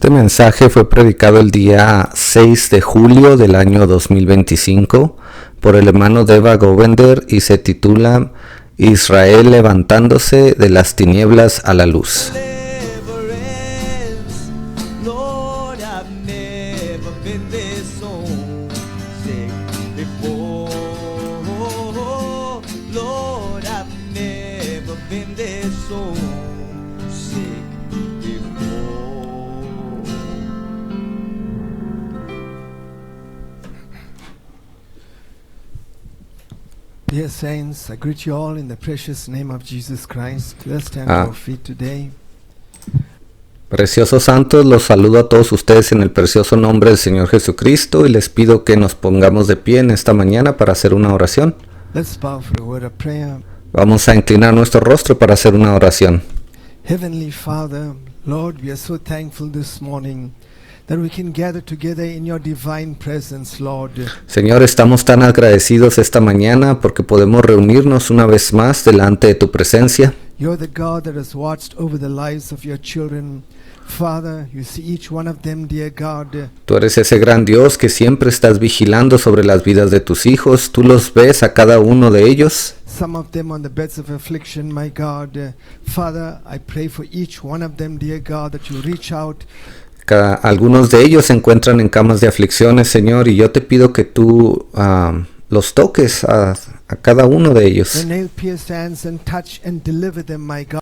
Este mensaje fue predicado el día 6 de julio del año 2025 por el hermano Deva Govender y se titula Israel levantándose de las tinieblas a la luz. Dear saints, I greet you all in the precious name of Jesus Christ. Let's stand to our feet today. Preciosos santos, los saludo a todos ustedes en el precioso nombre del Señor Jesucristo y les pido que nos pongamos de pie en esta mañana para hacer una oración. Let's bow for a word of prayer. Vamos a inclinar nuestro rostro para hacer una oración. Heavenly Father, Lord, we are so thankful this morning that we can gather together in your divine presence, Lord. Señor, estamos tan agradecidos esta mañana porque podemos reunirnos una vez más delante de tu presencia. You're the God that has watched over the lives of your children. Father, you see each one of them, dear God. Tú eres ese gran Dios que siempre estás vigilando sobre las vidas de tus hijos. Tú los ves a cada uno de ellos. Some of them on the beds of affliction, my God. Father, I pray for each one of them, dear God, that you reach out. Algunos de ellos se encuentran en camas de aflicciones, Señor, y yo te pido que tú los toques a cada uno de ellos.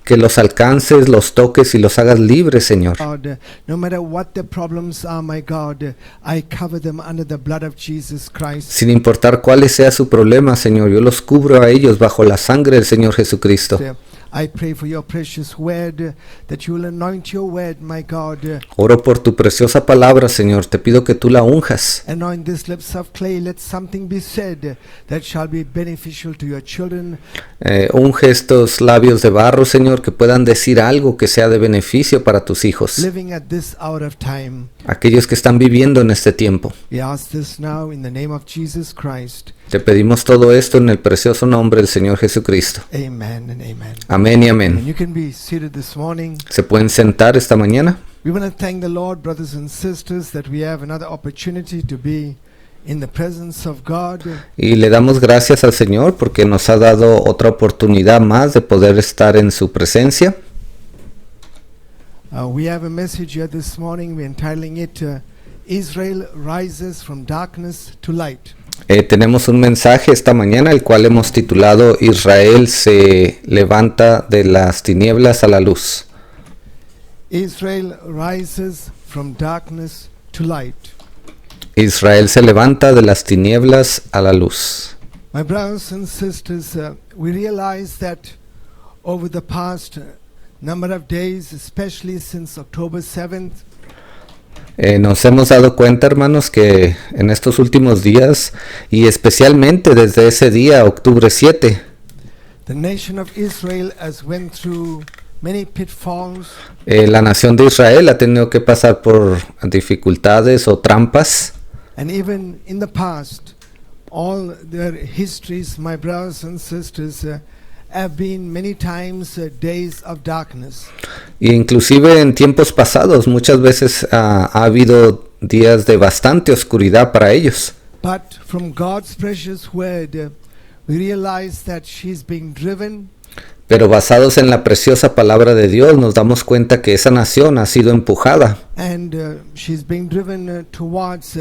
Que los alcances, los toques y los hagas libres, Señor. Sin importar cuál sea su problema, Señor, yo los cubro a ellos bajo la sangre del Señor Jesucristo. I pray for your precious word, that you will anoint your word, my God. Oro por tu preciosa palabra, Señor. Te pido que tú la unjas. Anoint these lips of clay. Let something be said that shall be beneficial to your children. Unge estos labios de barro, Señor, que puedan decir algo que sea de beneficio para tus hijos. Living at this hour of time. Aquellos que están viviendo en este tiempo. We ask this now in the name of Jesus Christ. Te pedimos todo esto en el precioso nombre del Señor Jesucristo. Amen and amen. Amén y amén. And you can be seated this morning. ¿Se pueden sentar esta mañana? We want to thank the Lord, brothers and sisters, that we have another opportunity to be in the presence of God. Y le damos gracias al Señor porque nos ha dado otra oportunidad más de poder estar en su presencia. We have a message here this morning. We're entitling it Israel Rises from Darkness to Light. Tenemos un mensaje esta mañana el cual hemos titulado Israel se levanta de las tinieblas a la luz. Israel rises from darkness to light. Israel se levanta de las tinieblas a la luz. My brothers and sisters, we realize that over the past number of days, especially since October 7th, nos hemos dado cuenta, hermanos, que en estos últimos días y especialmente desde ese día, octubre 7, the nation of Israel has went through many pitfalls. La nación de Israel ha tenido que pasar por dificultades o trampas. And even in the past, all their histories, my brothers and sisters, have been many times days of darkness. Inclusive en tiempos pasados muchas veces ha habido días de bastante oscuridad para ellos. But from God's precious word, we realize that she's being driven. Pero basados en la preciosa palabra de Dios nos damos cuenta que esa nación ha sido empujada. And she's being driven towards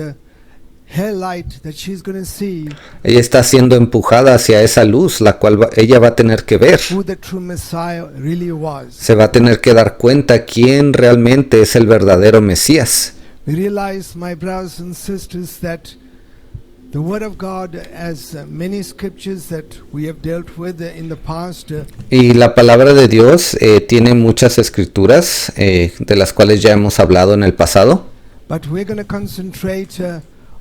her light that she's going to see. Ella está siendo empujada hacia esa luz, la cual ella va a tener que ver. Who the true Messiah really was. Se va a tener que dar cuenta quién realmente es el verdadero Mesías. We realize, my brothers and sisters, that the Word of God has many scriptures that we have dealt with in the past. Y la palabra de Dios tiene muchas escrituras de las cuales ya hemos hablado en el pasado. But we're going to concentrate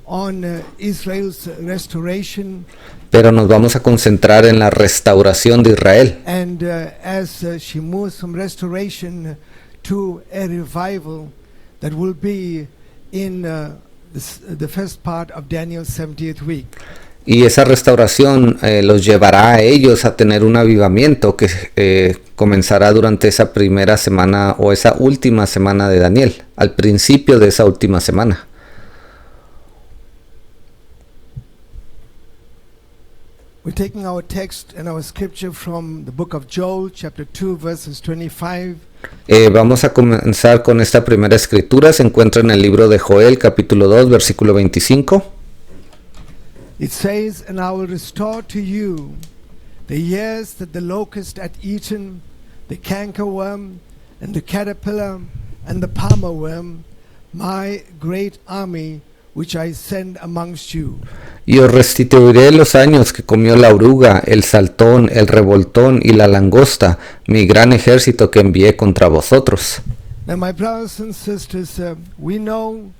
on Israel's restoration. Pero nos vamos a concentrar en la restauración de Israel. And as she moves from restoration to a revival that will be in the first part of Daniel's 70th week. Y esa restauración los llevará a ellos a tener un avivamiento que comenzará durante esa primera semana o esa última semana de Daniel, al principio de esa última semana. We're taking our text and our scripture from the book of Joel, chapter 2, verses 25. Vamos a comenzar con esta primera escritura. Se encuentra en el libro de Joel, capítulo 2, versículo 25. It says, "And I will restore to you the years that the locust hath eaten, the cankerworm, and the caterpillar, and the palmer worm, my great army, which I send amongst you." Y os restituiré los años que comió la oruga, el saltón, el revoltón y la langosta, mi gran ejército que envié contra vosotros. Now, my brothers and sisters, we know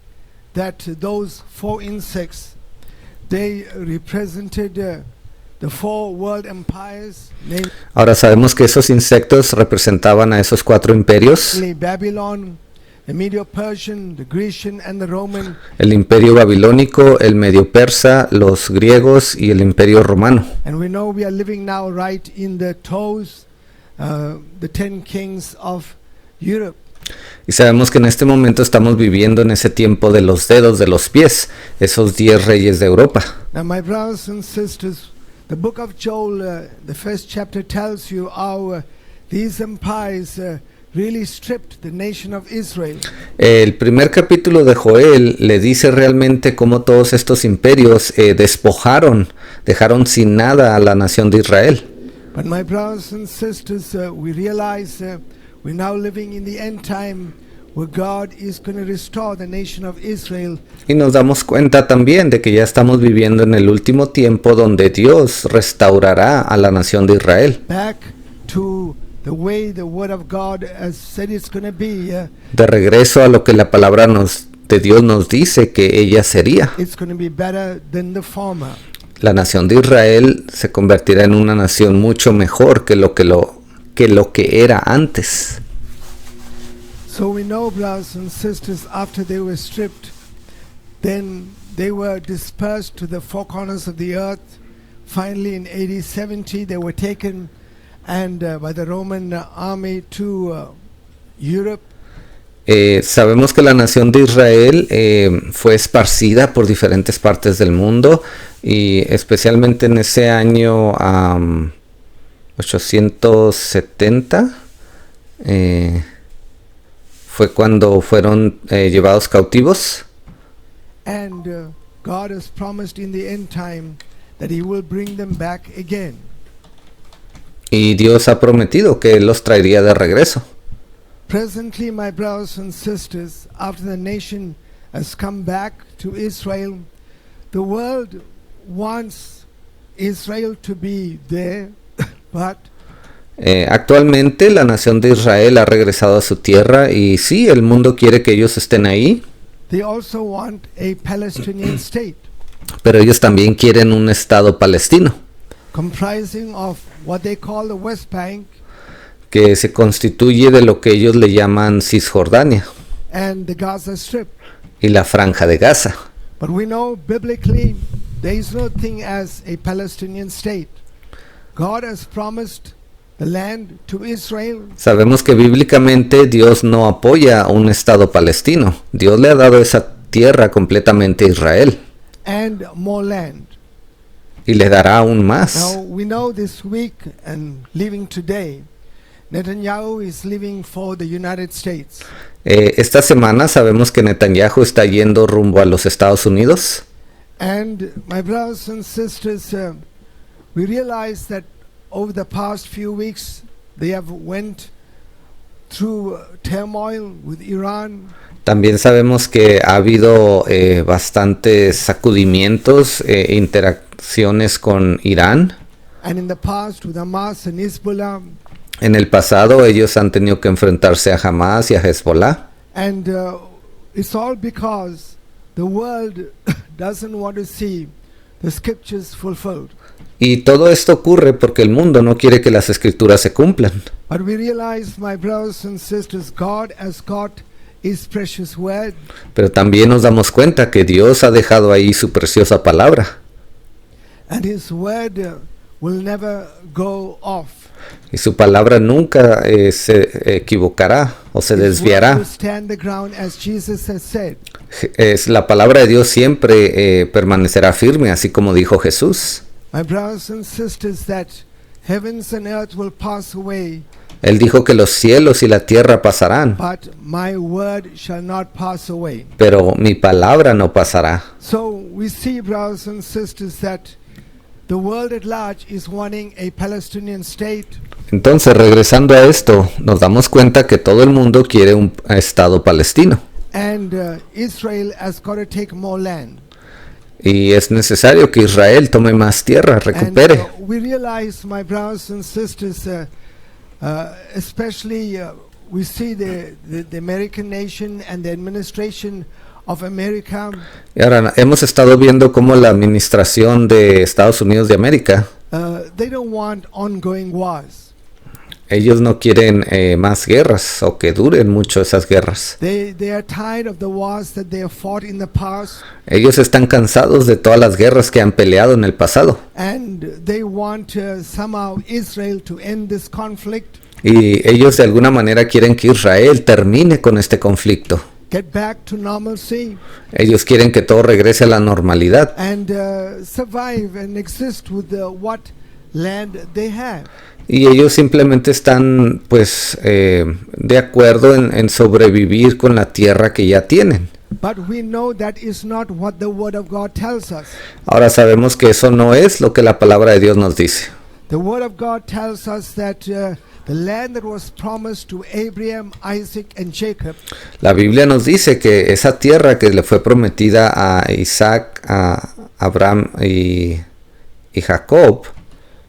that those four insects, they represented the four world empires, Ahora sabemos que esos insectos representaban a esos cuatro imperios, namely Babylon, the Medo-Persian, the Grecian, and the Roman. el imperio babilónico, el medio persa, los griegos y el imperio romano. And we know we are living now right in the toes, the 10 kings of Europe. Y sabemos que en este momento estamos viviendo en ese tiempo de los dedos de los pies, esos 10 reyes de Europa. Now, my brothers and sisters, the book of Joel, the first chapter tells you how these empires really stripped the nation of Israel. El primer capítulo de Joel le dice realmente cómo todos estos imperios despojaron, dejaron sin nada a la nación de Israel. But my brothers and sisters, we realize we're now living in the end time where God is going to restore the nation of Israel. Y nos damos cuenta también de que ya estamos viviendo en el último tiempo donde Dios restaurará a la nación de Israel. Back to the way the word of God has said it's going to be. De regreso a lo que la palabra de Dios nos dice que ella sería. It's going to be better than the former. La nación de Israel se convertirá en una nación mucho mejor que lo que era antes. So we know, brothers and sisters, after they were stripped, then they were dispersed to the four corners of the earth. Finally, in AD 70, they were taken and by the Roman army to Europe. Sabemos que la nación de Israel fue esparcida por diferentes partes del mundo y especialmente en ese año 870 fue cuando fueron llevados cautivos. And God has promised in the end time that He will bring them back again. Y Dios ha prometido que Él los traería de regreso. Presently, my brothers and sisters, after the nation has come back to Israel, the world wants Israel to be there, but Actualmente la nación de Israel ha regresado a su tierra y sí, el mundo quiere que ellos estén ahí, they also want a Palestinian state pero ellos también quieren un estado palestino comprising of what they call the West Bank que se constituye de lo que ellos le llaman Cisjordania and the Gaza Strip. y la Franja de Gaza. But we know biblically there is no thing as a Palestinian state. God has promised the land to Israel. Sabemos que bíblicamente Dios no apoya un estado palestino. Dios le ha dado esa tierra completamente a Israel And more land. y le dará aún más. Now we know this week and living today, Netanyahu is leaving for the United States. Esta semana sabemos que Netanyahu está yendo rumbo a los Estados Unidos. And my brothers and sisters, we realize that over the past few weeks they have went through turmoil with Iran. También sabemos que ha habido bastantes sacudimientos, interacciones con Irán. And in the past with Hamas and Hezbollah. En el pasado ellos han tenido que enfrentarse a Hamas y a Hezbollah. And it's all because the world doesn't want to see the scriptures fulfilled. Y todo esto ocurre porque el mundo no quiere que las escrituras se cumplan. But we realize, my brothers and sisters, God has got His precious word. Pero también nos damos cuenta que Dios ha dejado ahí su preciosa palabra. And his word will never go off. Y su palabra nunca se equivocará o se His word desviará. will stand the ground, as Jesus has said. La palabra de Dios siempre permanecerá firme, así como dijo Jesús. My brothers and sisters, that heavens and earth will pass away, Él dijo que los cielos y la tierra pasarán, but my word shall not pass away. pero mi palabra no pasará. So we see, brothers and sisters, that the world at large is wanting a Palestinian state, Entonces, regresando a esto, nos damos cuenta que todo el mundo quiere un estado palestino. and Israel has got to take more land. Y es necesario que Israel tome más tierra, And recupere. we realize, my brothers and sisters, especially we see the American nation and the administration of America, Y ahora hemos estado viendo cómo la administración de Estados Unidos de América, they don't want ongoing wars. ellos no quieren más guerras o que duren mucho esas guerras. They are tired of the wars that they have fought in the past, Ellos están cansados de todas las guerras que han peleado en el pasado. and they want somehow Israel to end this conflict, Y ellos de alguna manera quieren que Israel termine con este conflicto. get back to normalcy, Ellos quieren que todo regrese a la normalidad and survive and exist with what land they have. y ellos simplemente están pues de acuerdo en sobrevivir con la tierra que ya tienen. But we know that is not what the Word of God tells us. Ahora sabemos que eso no es lo que la palabra de Dios nos dice. The Word of God tells us that the land that was promised to Abraham, Isaac, and Jacob La Biblia nos dice que esa tierra que le fue prometida a Isaac, a Abraham y Jacob,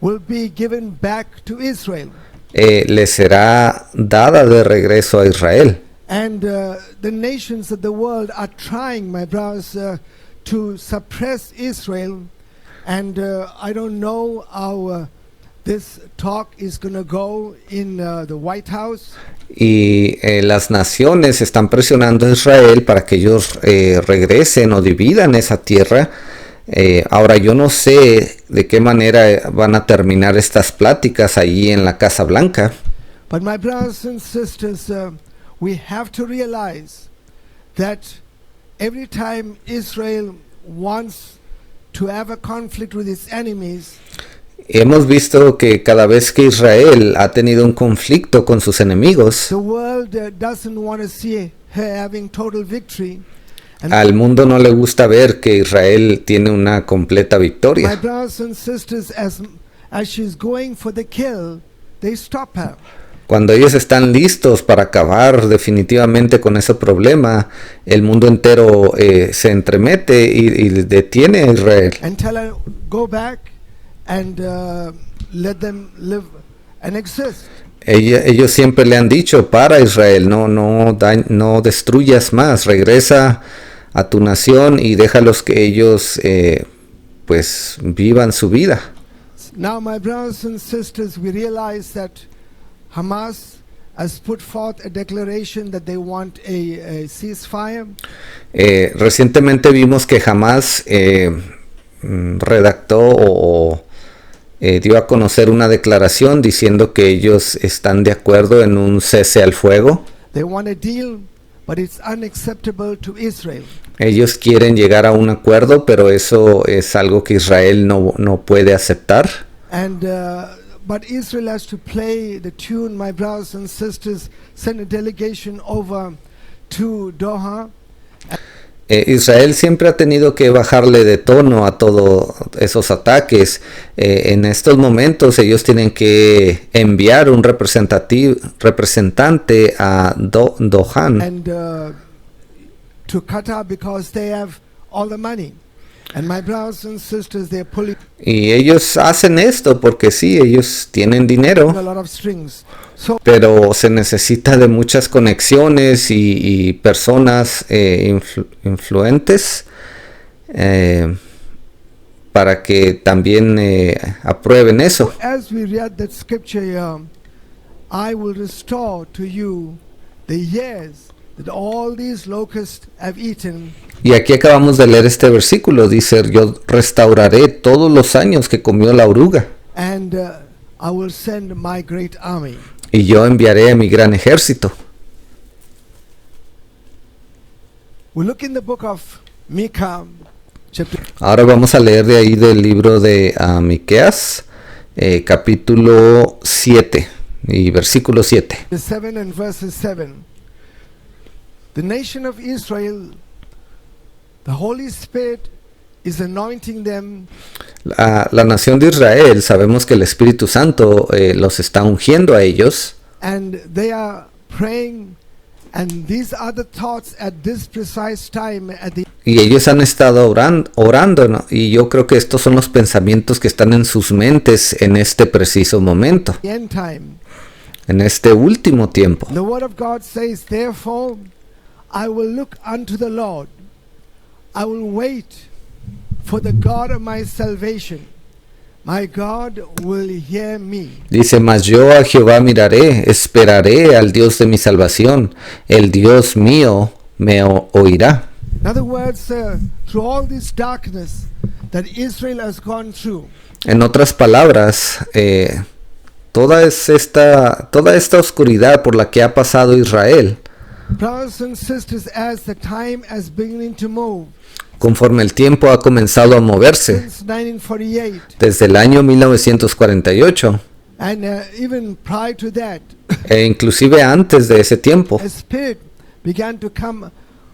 will be given back to Israel. le será dada de regreso a Israel. And the nations of the world are trying, my brothers, to suppress Israel. And I don't know how this talk is going to go in the White House. Y las naciones están presionando a Israel para que ellos regresen o dividan esa tierra. Ahora yo no sé de qué manera van a terminar estas pláticas allí en la Casa Blanca. But my brothers and sisters, we have to realize that every time Israel wants to have a conflict with its enemies, Hemos visto que cada vez que Israel ha tenido un conflicto con sus enemigos, the world doesn't want to see her having total victory. And al mundo no le gusta ver que Israel tiene una completa my victoria. brothers and sisters, as she's going for the kill, they stop her. Cuando ellos están listos para acabar definitivamente con ese problema, el mundo entero se entremete y detiene a Israel. And tell her, go back and let them live and exist. Ellos siempre le han dicho para Israel, no destruyas más, regresa a tu nación y déjalos que ellos pues vivan su vida. Now, my brothers and sisters, we realize that Hamas has put forth a declaration that they want a ceasefire. Recientemente vimos que Hamas redactó o dio a conocer una declaración diciendo que ellos están de acuerdo en un cese al fuego. They want a deal, but it's unacceptable to Israel. Ellos quieren llegar a un acuerdo, pero eso es algo que Israel no puede aceptar. And but Israel has to play the tune, my brothers and sisters, send a delegation over to Doha. Israel siempre ha tenido que bajarle de tono a todos esos ataques. En estos momentos ellos tienen que enviar un representante a Doha And to Qatar, because they have all the money. And my brothers and sisters, they're pulling y ellos hacen esto porque sí, ellos tienen dinero, a lot of strings. So pero se necesita de muchas conexiones y personas influentes para que también aprueben eso. as we read that scripture here, I will restore to you the years that all these locusts have eaten, Y aquí acabamos de leer este versículo, dice, yo restauraré todos los años que comió la oruga, and I will send my great army. y yo enviaré a mi gran ejército. We look in the book of Micah, chapter Ahora vamos a leer de ahí del libro de Miqueas, capítulo 7 y versículo 7. 7 and verses 7. The nation of Israel, the Holy Spirit is anointing them La nación de Israel, sabemos que el Espíritu Santo los está ungiendo a ellos, and they are praying, and these are the thoughts at this precise time at the y ellos han estado orando, ¿no? Y yo creo que estos son los pensamientos que están en sus mentes en este preciso momento, end time. en este último tiempo. The word of God says, therefore I will look unto the Lord, I will wait for the God of my salvation. My God will hear me. Dice, mas yo a Jehová miraré, esperaré al Dios de mi salvación, el Dios mío me oirá. In other words, through all this darkness that Israel has gone through, En otras palabras, toda esta oscuridad por la que ha pasado Israel, brothers and sisters, as the time is beginning to move, conforme el tiempo ha comenzado a moverse, since 1948, desde el año 1948, and even prior to that, e inclusive antes de ese tiempo, a spirit began to come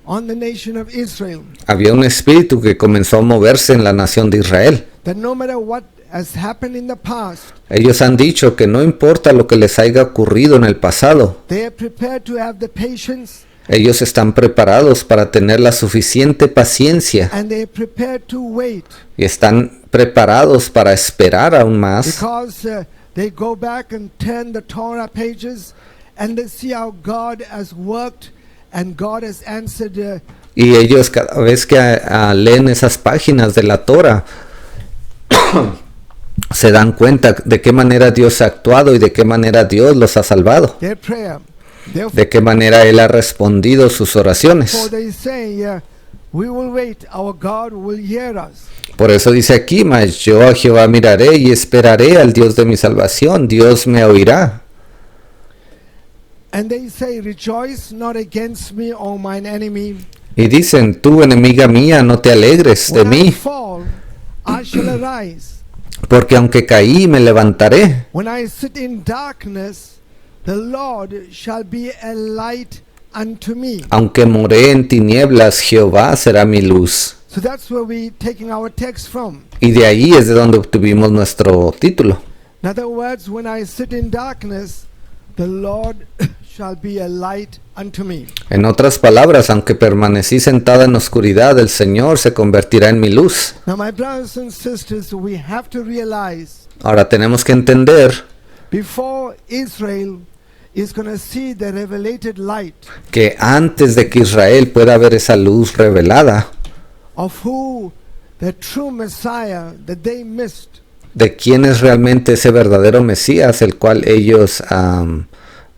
on the nation of Israel, había un espíritu que comenzó a moverse en la nación de Israel. that no matter what has happened in the past, Ellos han dicho que no importa lo que les haya ocurrido en el pasado, they are prepared to have the patience, ellos están preparados para tener la suficiente paciencia and they are prepared to wait, y están preparados para esperar aún más, because they go back and turn the Torah pages and they see how God has worked and God has answered. y ellos cada vez que leen esas páginas de la Torah se dan cuenta de qué manera Dios ha actuado y de qué manera Dios los ha salvado, Their prayer. Therefore, de qué manera Él ha respondido sus oraciones. they say, we will wait, our God will hear us. Por eso dice aquí, mas yo a Jehová miraré y esperaré al Dios de mi salvación, Dios me oirá. And they say, rejoice not against me, O mine enemy. Y dicen, tú enemiga mía, no te alegres de When I mí, fall, I shall arise. porque aunque caí me levantaré. When I sit in darkness, the Lord shall be a light unto me. Aunque moré en tinieblas, Jehová será mi luz. So that's where we're taking our text from. Y de ahí es de donde obtuvimos nuestro título. In other words, when I sit in darkness, the Lord shall be a light unto me. En otras palabras, aunque permanecí sentada en oscuridad, el Señor se convertirá en mi luz. Now, my brothers and sisters, we have to realize, Ahora tenemos que entender before Israel is going to see the revelated light que antes de que Israel pueda ver esa luz revelada, of who the true Messiah that they missed, de quién es realmente ese verdadero Mesías, el cual ellos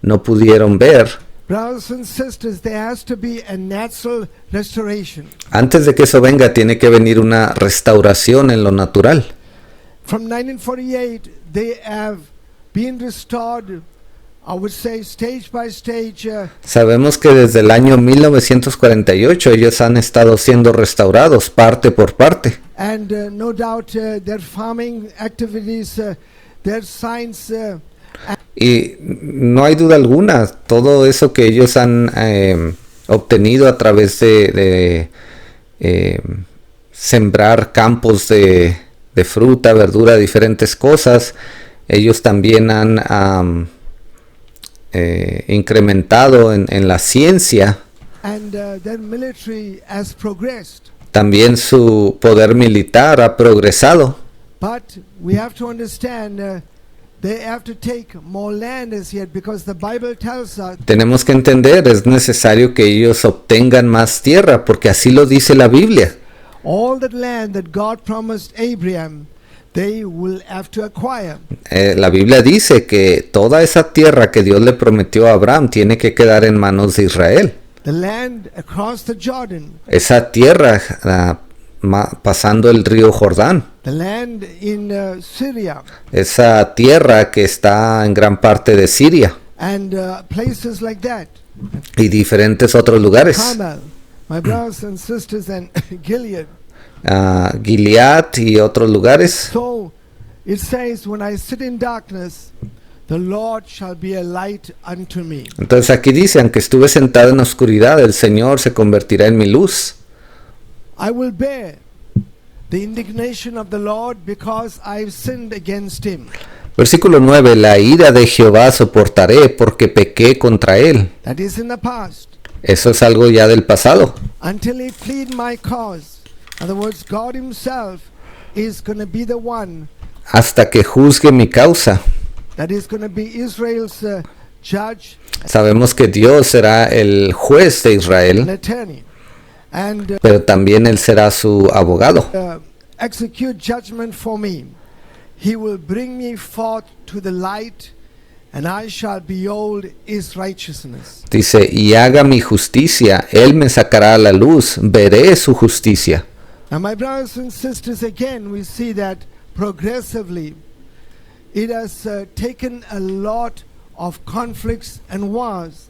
no pudieron ver, brothers and sisters, there has to be a natural restoration. antes de que eso venga tiene que venir una restauración en lo natural. From 1948, they have been restored, I would say, stage by stage. Sabemos que desde el año 1948 ellos han estado siendo restaurados parte por parte. And no doubt their farming activities, their science, Y no hay duda alguna, todo eso que ellos han obtenido a través de sembrar campos de fruta, verdura, diferentes cosas, ellos también han incrementado en la ciencia. and their military has progressed. También su poder militar ha progresado. But we have to understand they have to take more land as yet, because the Bible tells us Tenemos que entender, es necesario que ellos obtengan más tierra, porque así lo dice la Biblia. all that land that God promised Abraham, they will have to acquire. La Biblia dice que toda esa tierra que Dios le prometió a Abraham tiene que quedar en manos de Israel. the land across the Jordan, esa tierra pasando el río Jordán, the land in Syria, esa tierra que está en gran parte de Siria and places like that. y diferentes otros lugares, Carmel, my brothers and sisters, and Gilead. Gilead y otros lugares. So it says, when I sit in darkness, the Lord shall be a light unto me. Entonces aquí dice, aunque estuve sentado en la oscuridad, el Señor se convertirá en mi luz. I will bear the indignation of the Lord because I've sinned against him. Versículo 9, la ira de Jehová soportaré porque pequé contra él. That is in the past. Eso es algo ya del pasado. Until he plead my cause. In other words, God himself is going to be the one Hasta que juzgue mi causa. that is going to be Israel's judge Sabemos que Dios será el juez de and Israel, attorney. And pero también Él será su abogado. execute judgment for me. He will bring me forth to the light, and I shall behold his righteousness. Dice, y haga mi justicia, Él me sacará a la luz, veré su justicia. Now, my brothers and sisters, again, we see that progressively it has taken a lot of conflicts and wars.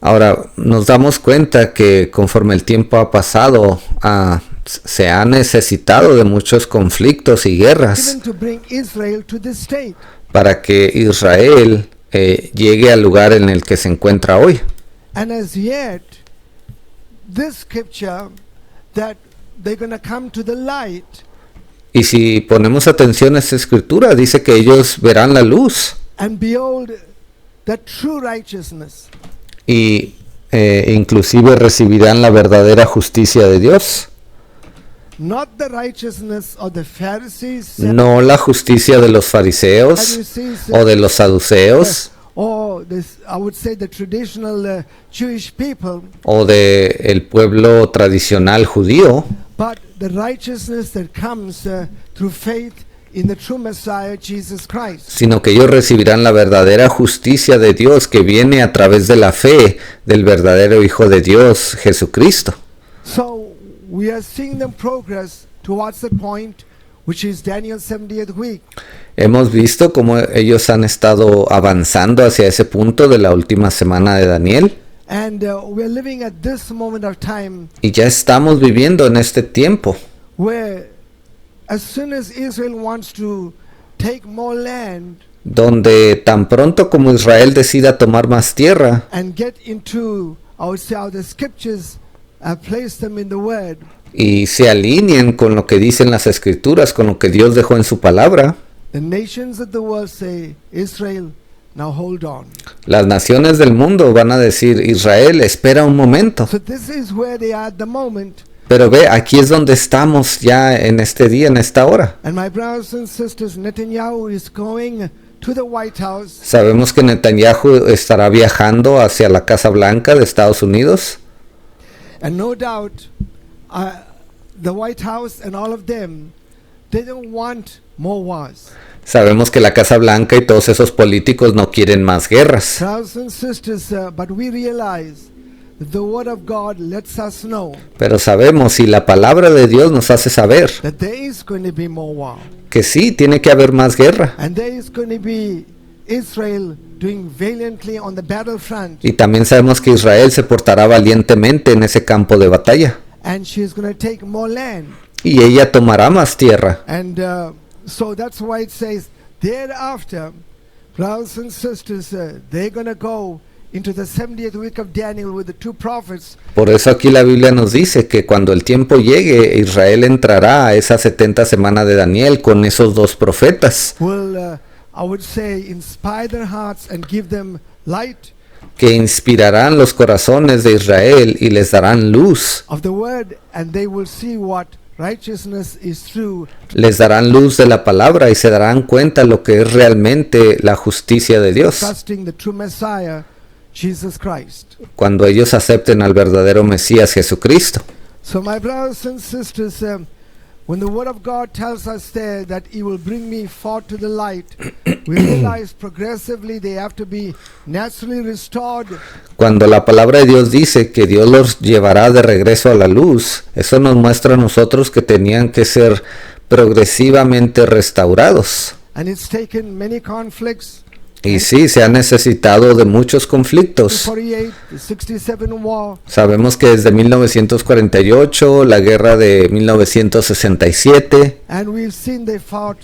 Ahora, nos damos cuenta que conforme el tiempo ha pasado, se ha necesitado de muchos conflictos y guerras Even to bring Israel to this state. para que Israel llegue al lugar en el que se encuentra hoy. And as yet, this scripture that they're going to come to the light, Y si ponemos atención a esta escritura, dice que ellos verán la luz and behold the true righteousness. y inclusive recibirán la verdadera justicia de Dios. Not the righteousness of the Pharisees, No la justicia de los fariseos Sadducees, o de los saduceos or this, I would say the traditional Jewish people, o de el pueblo tradicional judío, but the righteousness that comes through faith in the true Messiah, Jesus Christ. sino que ellos recibirán la verdadera justicia de Dios que viene a través de la fe del verdadero Hijo de Dios, Jesucristo. So we are seeing them progress towards that point, which is Daniel's 70th week. Hemos visto cómo ellos han estado avanzando hacia ese punto de la última semana de Daniel And we are living at this moment of time y ya estamos viviendo en este tiempo where as soon as Israel wants to take more land donde tan pronto como Israel decida tomar más tierra and get into, I would say, how the scriptures place them in the word, y se alineen con lo que dicen las escrituras, con lo que Dios dejó en su palabra, the nations of the world say, Israel, now hold on. las naciones del mundo van a decir, Israel, espera un momento. So this is where they are at the moment. Pero ve, aquí es donde estamos ya en este día, en esta hora. And my brothers and sisters, Netanyahu is going to the White House. Sabemos que Netanyahu estará viajando hacia la Casa Blanca de Estados Unidos. And no doubt, the White House and all of them, they don't want more wars. Sabemos que la Casa Blanca y todos esos políticos no quieren más guerras. Brothers and sisters, but we realize that the Word of God lets us know Pero sabemos y la palabra de Dios nos hace saber that there is going to be more war. que sí, tiene que haber más guerra. And there is going to be Israel doing valiantly on the battlefront. Y también sabemos que Israel se portará valientemente en ese campo de batalla. And she's going to take more land. Y ella tomará más tierra. And so that's why it says, thereafter, brothers and sisters, they're going to go into the 70th week of Daniel with the two prophets. Por eso aquí la Biblia nos dice que cuando el tiempo llegue, Israel entrará a esa 70 semana de Daniel con esos dos profetas Will, I would say, inspire their hearts and give them light que inspirarán los corazones de Israel y les darán luz. of the word, and they will see what righteousness is through. Les darán luz de la palabra y se darán cuenta lo que es realmente la justicia de Dios. Trusting the true Messiah, Jesus Christ. Cuando ellos acepten al verdadero Mesías Jesucristo. So my brothers and sisters, when the word of God tells us there that he will bring me forth to the light, we realize progressively they have to be naturally restored. Cuando la palabra de Dios dice que Dios los llevará de regreso a la luz, eso nos muestra a nosotros que tenían que ser progresivamente restaurados. And it's taken many conflicts. Y sí, se ha necesitado de muchos conflictos. 48, the 67 war, Sabemos que desde 1948, la guerra de 1967, and we've seen they fought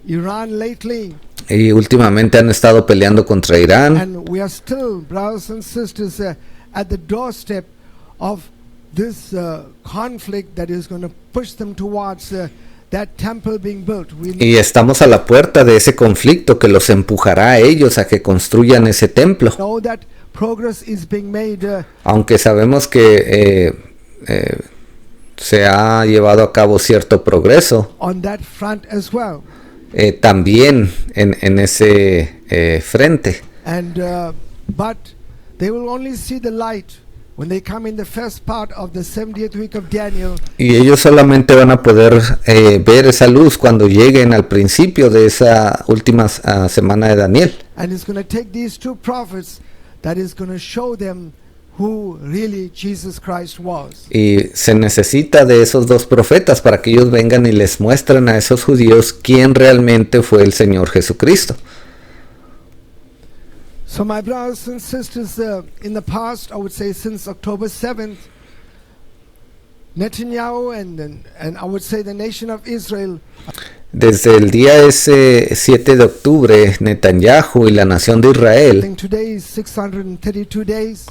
Iran lately. y últimamente han estado peleando contra Irán. And we are still, brothers and sisters, at the doorstep of this conflict that is going to push them towards that temple being built. We Y estamos a la puerta de ese conflicto que los empujará a ellos a que construyan ese templo. know that progress is being made. Aunque sabemos que se ha llevado a cabo cierto progreso, On that front as well. también en ese frente. And but they will only see the light when they come in the first part of the 70th week of Daniel. Y ellos solamente van a poder ver esa luz cuando lleguen al principio de esa última semana de Daniel. And it's going to take these two prophets that is going to show them who really Jesus Christ was. Y se necesita de esos dos profetas para que ellos vengan y les muestren a esos judíos quién realmente fue el Señor Jesucristo. So my brothers and sisters, in the past, I would say since October 7th, Netanyahu and I would say the nation of Israel Desde el día ese 7 de octubre, Netanyahu y la nación de I Israel, think today is 632 days.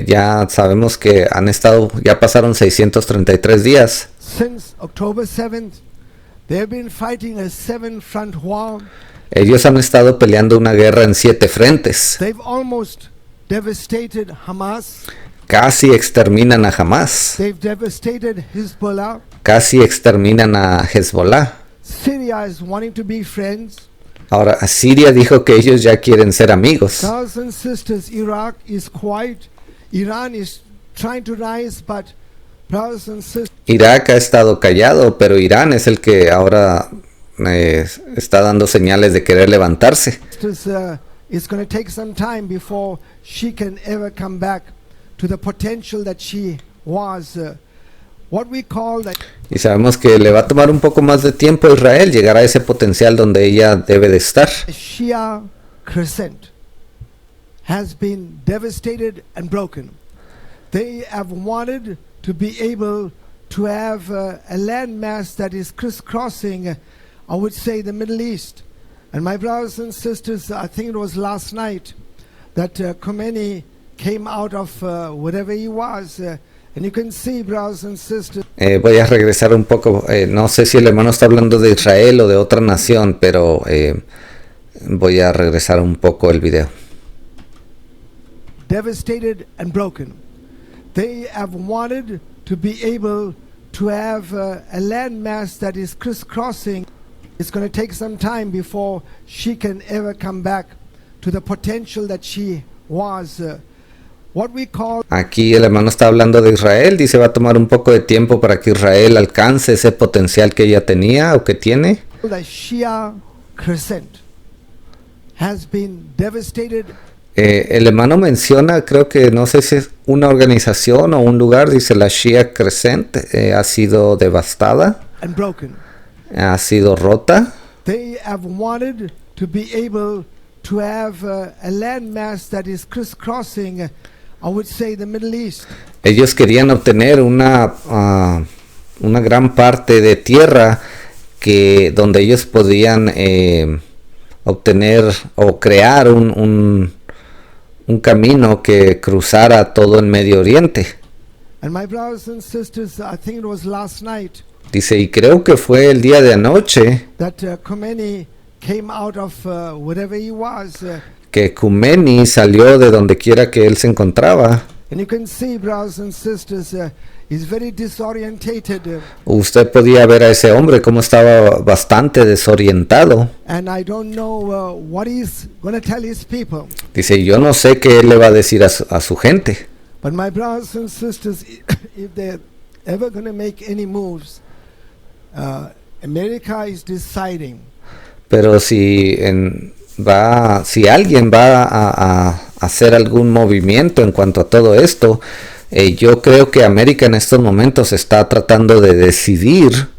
ya sabemos que ya pasaron 633 días. Since October 7th, they have been fighting a 7-front war. Ellos han estado peleando una guerra en 7 frentes. They've almost devastated Hamas. Casi exterminan a Hamas, They've devastated Hezbollah. casi exterminan a Hezbollah. Syria is wanting to be friends. Ahora, Siria dijo que ellos ya quieren ser amigos. Brothers and sisters, Iraq is quiet. Iran is trying to rise, but brothers and sisters, Irak ha estado callado, pero Irán es el que ahora está dando señales de querer levantarse. it's going to take some time before she can ever come back to the potential that she was. What we call that Y sabemos que le va a tomar un poco más de tiempo a Israel llegar a ese potencial donde ella debe de estar. Shia crescent has been devastated and broken. They have wanted to be able to have a landmass that is crisscrossing, I would say, the Middle East. And my brothers and sisters, I think it was last night that Khomeini came out of wherever he was. And you can see, brothers and sisters, Voy a regresar un poco, no sé si el hermano está hablando de Israel o de otra nación, pero voy a regresar un poco el video. devastated and broken. They have wanted to be able to have a landmass that is crisscrossing. It's going to take some time before she can ever come back to the potential that she was. What we call Aquí el hermano está hablando de Israel, dice va a tomar un poco de tiempo para que Israel alcance ese potencial que ella tenía o que tiene. the Shia crescent has been devastated El hermano menciona, creo que no sé si es una organización o un lugar, dice la Shia Crescent, ha sido devastada, and broken. ha sido rota. They have wanted to be able to have a landmass that is crisscrossing, I would say, the Middle East. Ellos querían obtener una gran parte de tierra donde ellos podían obtener o crear un camino que cruzara todo el Medio Oriente. And my brothers and sisters, I think it was last night Dice, y creo que fue el día de anoche that Khomeini came out of wherever he was. que Khomeini salió de donde quiera que él se encontraba. And you can see, brothers and sisters, he's very disorientated. Usted podía ver a ese hombre como estaba bastante desorientado. And I don't know what he's going to tell his people. Dice, yo no sé qué él le va a decir a su gente. But my brothers and sisters, if they're ever going to make any moves, America is deciding Pero si en si alguien va a hacer algún movimiento en cuanto a todo esto, yo creo que América en estos momentos está tratando de decidir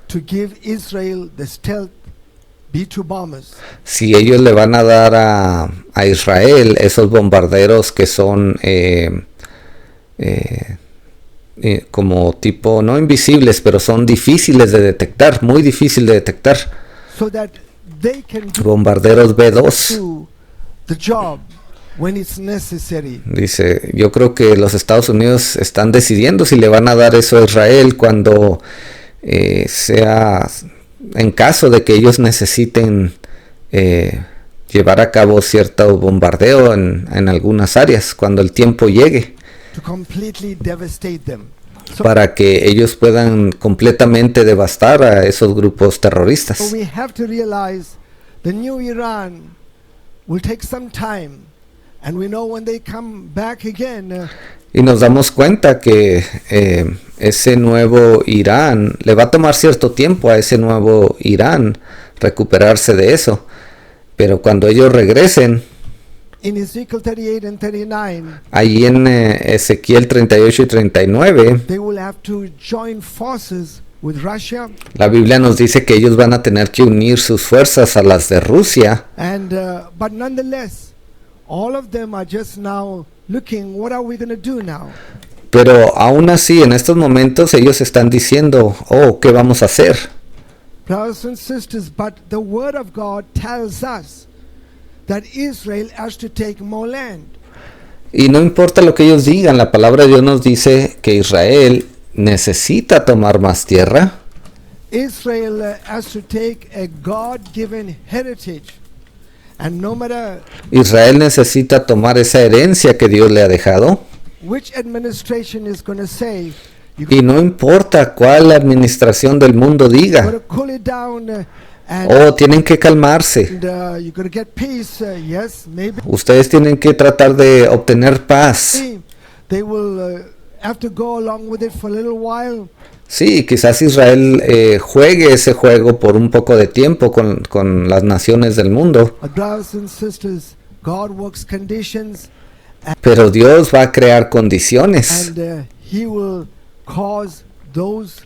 to give Israel the stealth B-2 bombers. Si ellos le van a dar a Israel esos bombarderos que son como tipo, no invisibles, pero son difíciles de detectar, muy difícil de detectar. So that they can do Bombarderos B2. the job when it's necessary. Dice, yo creo que los Estados Unidos están decidiendo si le van a dar eso a Israel cuando sea en caso de que ellos necesiten llevar a cabo cierto bombardeo en algunas áreas, cuando el tiempo llegue, To completely devastate them. So, para que ellos puedan completamente devastar a esos grupos terroristas. so we have to realize the new Iran will take some time, and we know when they come back again, Y nos damos cuenta que ese nuevo Irán, le va a tomar cierto tiempo a ese nuevo Irán recuperarse de eso. Pero cuando ellos regresen, in Ezekiel 38 and 39, allí en Ezequiel 38 y 39, they will have to join forces with Russia, la Biblia nos dice que ellos van a tener que unir sus fuerzas a las de Rusia. and but nonetheless, all of them are just now looking, what are we going to do now? Pero aún así, en estos momentos ellos están diciendo, oh, ¿qué vamos a hacer? Brothers and sisters, but the word of God tells us that Israel has to take more land. Y no importa lo que ellos digan, la palabra de Dios nos dice que Israel necesita tomar más tierra. Israel has to take a God-given heritage, and no matter Israel necesita tomar esa herencia que Dios le ha dejado. which administration is going to say, you Y no importa cuál administración del mundo got diga, to cool it down, and oh, tienen que calmarse. you're going to get peace. Yes, maybe Ustedes tienen que tratar de obtener paz. they will have to go along with it for a little while. Sí, quizás Israel juegue ese juego por un poco de tiempo con las naciones del mundo, But brothers and sisters, God works conditions, pero Dios va a crear condiciones and He will cause those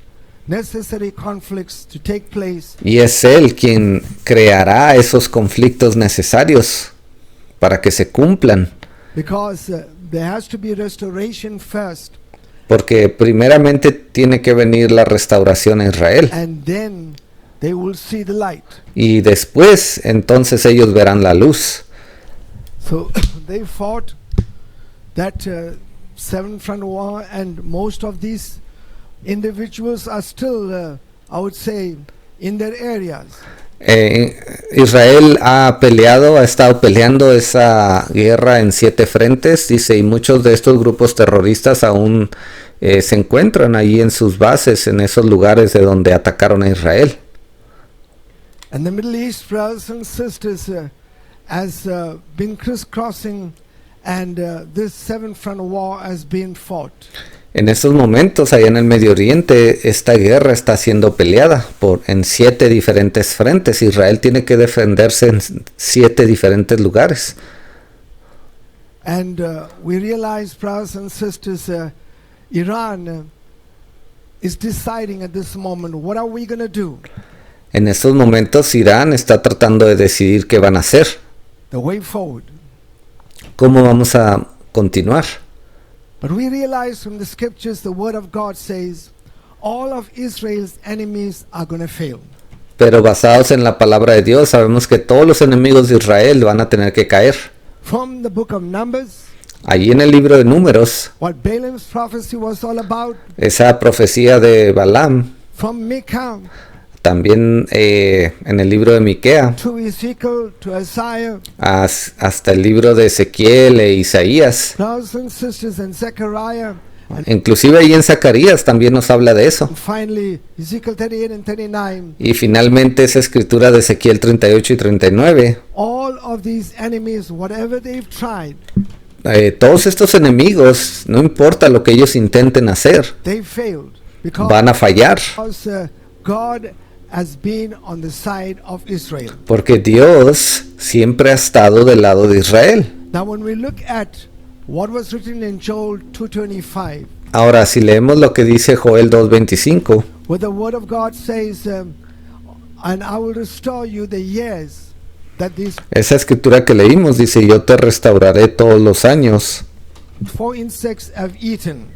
necessary conflicts to take place, y es Él quien creará esos conflictos necesarios para que se cumplan, because there has to be restoration first, porque primeramente tiene que venir la restauración a Israel and then they will see the light. y después entonces ellos verán la luz. So they fought that Seven Front War, and most of these individuals are still, I would say, in their areas. Israel ha estado peleando esa guerra en 7 frentes, dice, y muchos de estos grupos terroristas aún se encuentran allí en sus bases, en esos lugares de donde atacaron a Israel. And the Middle East, brothers and sisters, has been crisscrossing, and this Seven Front War has been fought. En estos momentos, allá en el Medio Oriente, esta guerra está siendo peleada en 7 diferentes frentes. Israel tiene que defenderse en 7 diferentes lugares. And we realize, brothers and sisters, Iran is deciding at this moment, what are we going to do? En estos momentos, Irán está tratando de decidir qué van a hacer, The way forward. cómo vamos a continuar. But we realize from the scriptures, the word of God says, all of Israel's enemies are going to fail. Pero basados en la palabra de Dios, sabemos que todos los enemigos de Israel van a tener que caer. From the book of Numbers, Allí en el libro de Números, what Balaam's prophecy was all about, esa profecía de Balaam, from Micah también en el libro de Miquea, to Ezekiel to Isaiah, hasta el libro de Ezequiel e Isaías, brothers and sisters, and Zechariah, inclusive ahí en Zacarías también nos habla de eso. and finally Ezekiel 38 and 39. Y finalmente esa escritura de Ezequiel 38 y 39, All of these enemies, whatever they've tried, todos estos enemigos, no importa lo que ellos intenten hacer, they failed, van a fallar. because God has been on the side of Israel. Porque Dios siempre ha estado del lado de Israel. Now when we look at what was written in Joel 2:25, Ahora, si leemos lo que dice Joel 2:25, where the word of God says, and I will restore you the years that these esa escritura que leímos dice, yo te restauraré todos los años 4 insects have eaten.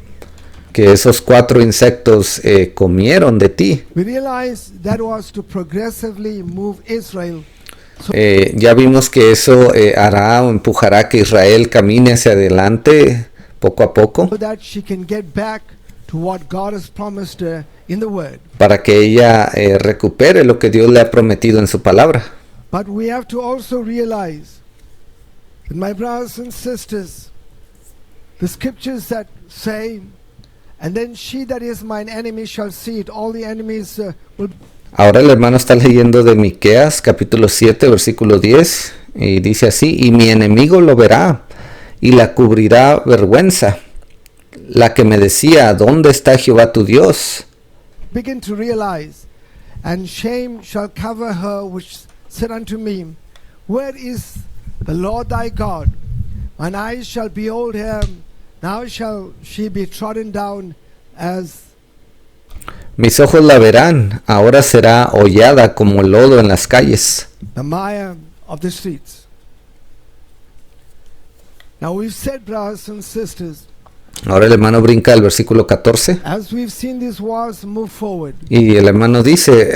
que esos 4 insectos comieron de ti. We realize that was to progressively move Israel Ya vimos que eso hará o empujará que Israel camine hacia adelante poco a poco so that she can get back to what God has promised her in the Word. para que ella recupere lo que Dios le ha prometido en su palabra. But we have to also realize that, my brothers and sisters, the scriptures that say, and then she that is mine enemy shall see it, all the enemies will. Ahora el hermano está leyendo de Miqueas capítulo 7 versículo 10 y dice así, y mi enemigo lo verá y la cubrirá vergüenza, la que me decía, ¿dónde está Jehová tu Dios? Begin to realize, and shame shall cover her which said unto me, where is the Lord thy God? Mine eyes shall behold her, now shall she be trodden down as. Mis ojos la verán, ahora será hollada como el lodo en las calles. The mire of the streets. Now we've said, brothers and sisters, Ahora el hermano brinca al versículo 14 as we've seen these wars move forward, y el hermano dice,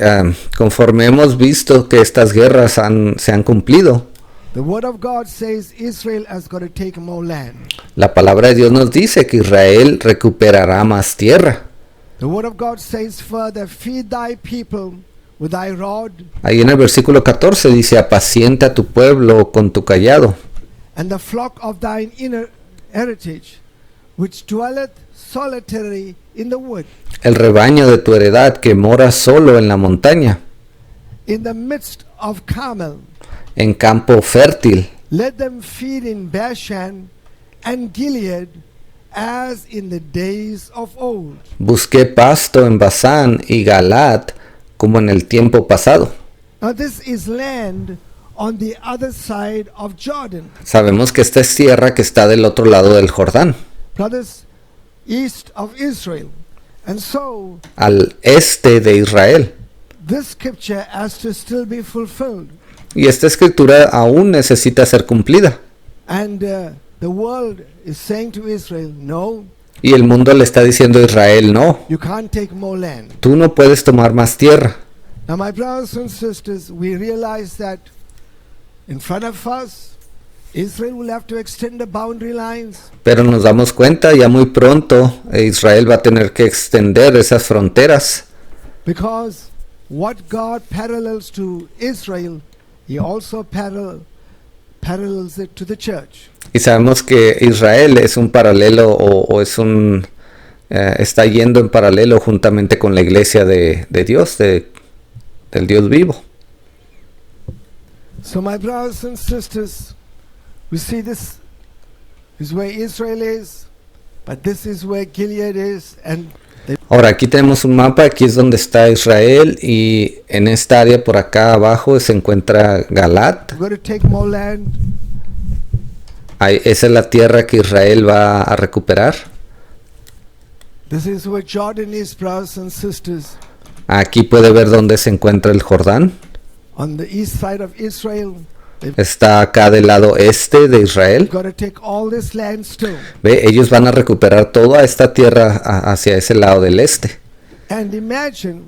conforme hemos visto que estas guerras se han cumplido, the word of God says Israel has got to take more land. la palabra de Dios nos dice que Israel recuperará más tierra. The word of God says further, feed thy people with thy rod, Ahí en el versículo 14 dice, apacienta a tu pueblo con tu callado, and the flock of thine inner heritage, which dwelleth solitary in the wood, el rebaño de tu heredad que mora solo en la montaña, in the midst of Carmel. en campo fértil. Let them feed in Bashan and Gilead as in the days of old. Busqué pasto en Basán y Galat como en el tiempo pasado. Now this is land on the other side of Jordan. Sabemos que esta es tierra que está del otro lado del Jordán, Brothers, east of Israel. And so al este de Israel. this scripture has to still be fulfilled. Y esta escritura aún necesita ser cumplida. And the world is saying to Israel, no, Y el mundo le está diciendo a Israel, no, you can't take more land. tú no puedes tomar más tierra. Now my brothers and sisters, we realize that in front of us, Israel will have to extend the boundary lines. Pero nos damos cuenta ya muy pronto Israel va a tener que extender esas fronteras. Because what God parallels to Israel, He also parallels it to the church. Y sabemos que Israel es un paralelo o es un está yendo en paralelo juntamente con la iglesia de Dios, del Dios vivo. So my brothers and sisters, we see this is where Israel is, but this is where Gilead is, and Ahora aquí tenemos un mapa, aquí es donde está Israel y en esta área por acá abajo se encuentra Galat. we're going to take more land. Esa es la tierra que Israel va a recuperar. This is where Jordan is, brothers and sisters. Aquí puede ver dónde se encuentra el Jordán. On the east side of Israel, Está acá del lado este de Israel. we've got to take all this land still. Ve, ellos van a recuperar toda esta tierra hacia ese lado del este. And imagine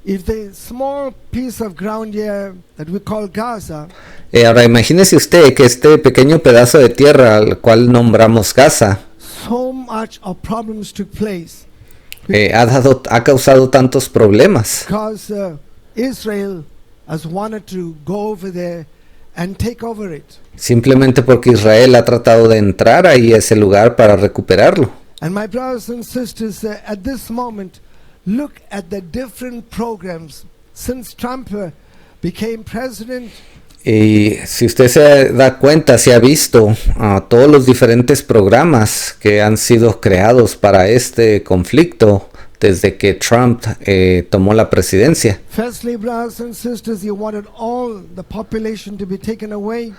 if the small piece of ground here that we call Gaza, Ahora imagínese usted que este pequeño pedazo de tierra al cual nombramos Gaza so much of problems took place ha causado tantos problemas because Israel has wanted to go over there and take over it. simplemente porque Israel ha tratado de entrar ahí a ese lugar para recuperarlo. And my brothers and sisters, at this moment, look at the different programs since Trump became president. Y si usted se da cuenta, se ha visto todos los diferentes programas que han sido creados para este conflicto desde que Trump tomó la presidencia. Firstly, brothers and sisters, he wanted all the population to be taken away.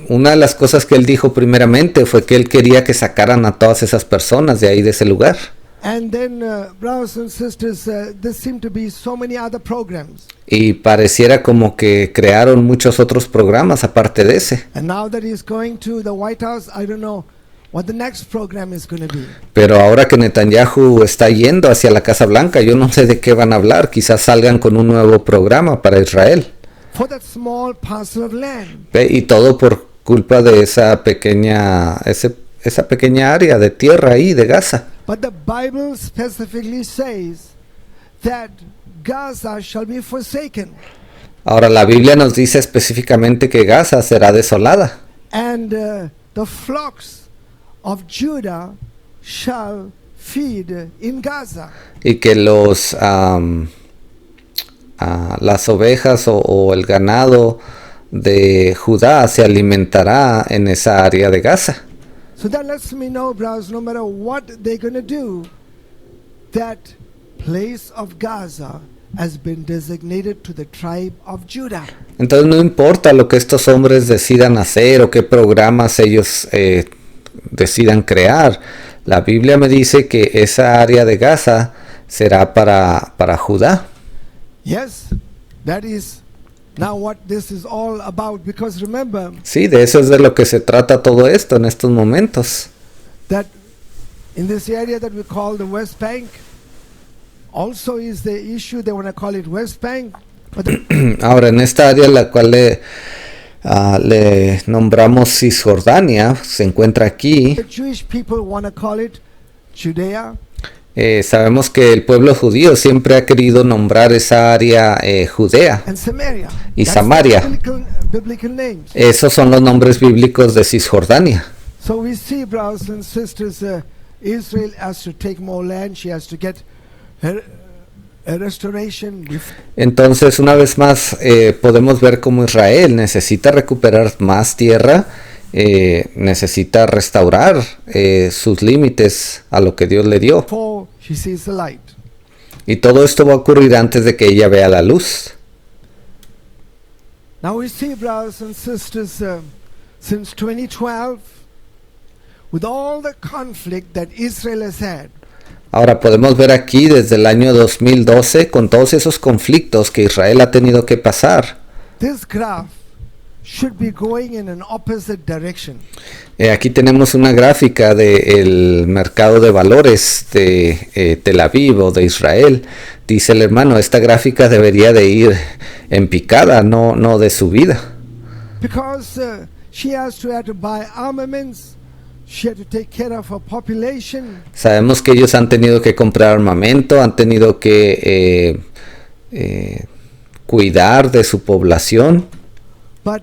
Una de las cosas que él dijo primeramente fue que él quería que sacaran a todas esas personas de ahí, de ese lugar. And then, brothers and sisters, there seem to be so many other programs. Y pareciera como que crearon muchos otros programas aparte de ese. And now that he's going to the White House, I don't know what the next program is going to be. Pero ahora que Netanyahu está yendo hacia la Casa Blanca, yo no sé de qué van a hablar. Quizás salgan con un nuevo programa para Israel. For that small parcel of land. Y todo por culpa de esa pequeña área de tierra ahí de Gaza. But the Bible specifically says that Gaza shall be forsaken. Ahora la Biblia nos dice específicamente que Gaza será desolada. And the flocks of Judah shall feed in Gaza. Y que las ovejas o el ganado de Judá se alimentará en esa área de Gaza. So that lets me know, brothers, no matter what they're going to do, that place of Gaza has been designated to the tribe of Judah. Entonces no importa lo que estos hombres decidan hacer o qué programas ellos decidan crear. La Biblia me dice que esa área de Gaza será para Judá. Yes, that is now what this is all about, because remember Sí, de eso es de lo que se trata todo esto en estos momentos. that in this area that we call the West Bank also is the issue. They want to call it West Bank, but Ahora, en esta área la cual le nombramos Cisjordania, se encuentra aquí. the Jewish people want to call it Judea. Sabemos que el pueblo judío siempre ha querido nombrar esa área Judea And Samaria. y That's Samaria. the biblical names. Esos son los nombres bíblicos de Cisjordania. So we see, brothers and sisters, Israel has to take more land. She has to get a restoration. Entonces, una vez más, podemos ver cómo Israel necesita recuperar más tierra, necesita restaurar sus límites a lo que Dios le dio. Before she sees the light. Y todo esto va a ocurrir antes de que ella vea la luz. Now we see, brothers and sisters, since 2012, with all the conflict that Israel has had, Ahora podemos ver aquí desde el año 2012 con todos esos conflictos que Israel ha tenido que pasar. this graph should be going in an opposite direction. Aquí tenemos una gráfica del mercado de valores de Tel Aviv o de Israel. Dice el hermano, esta gráfica debería de ir en picada, no de subida. Because she has to have to buy armaments, she had to take care of her population. Sabemos que ellos han tenido que comprar armamento, han tenido que cuidar de su población. But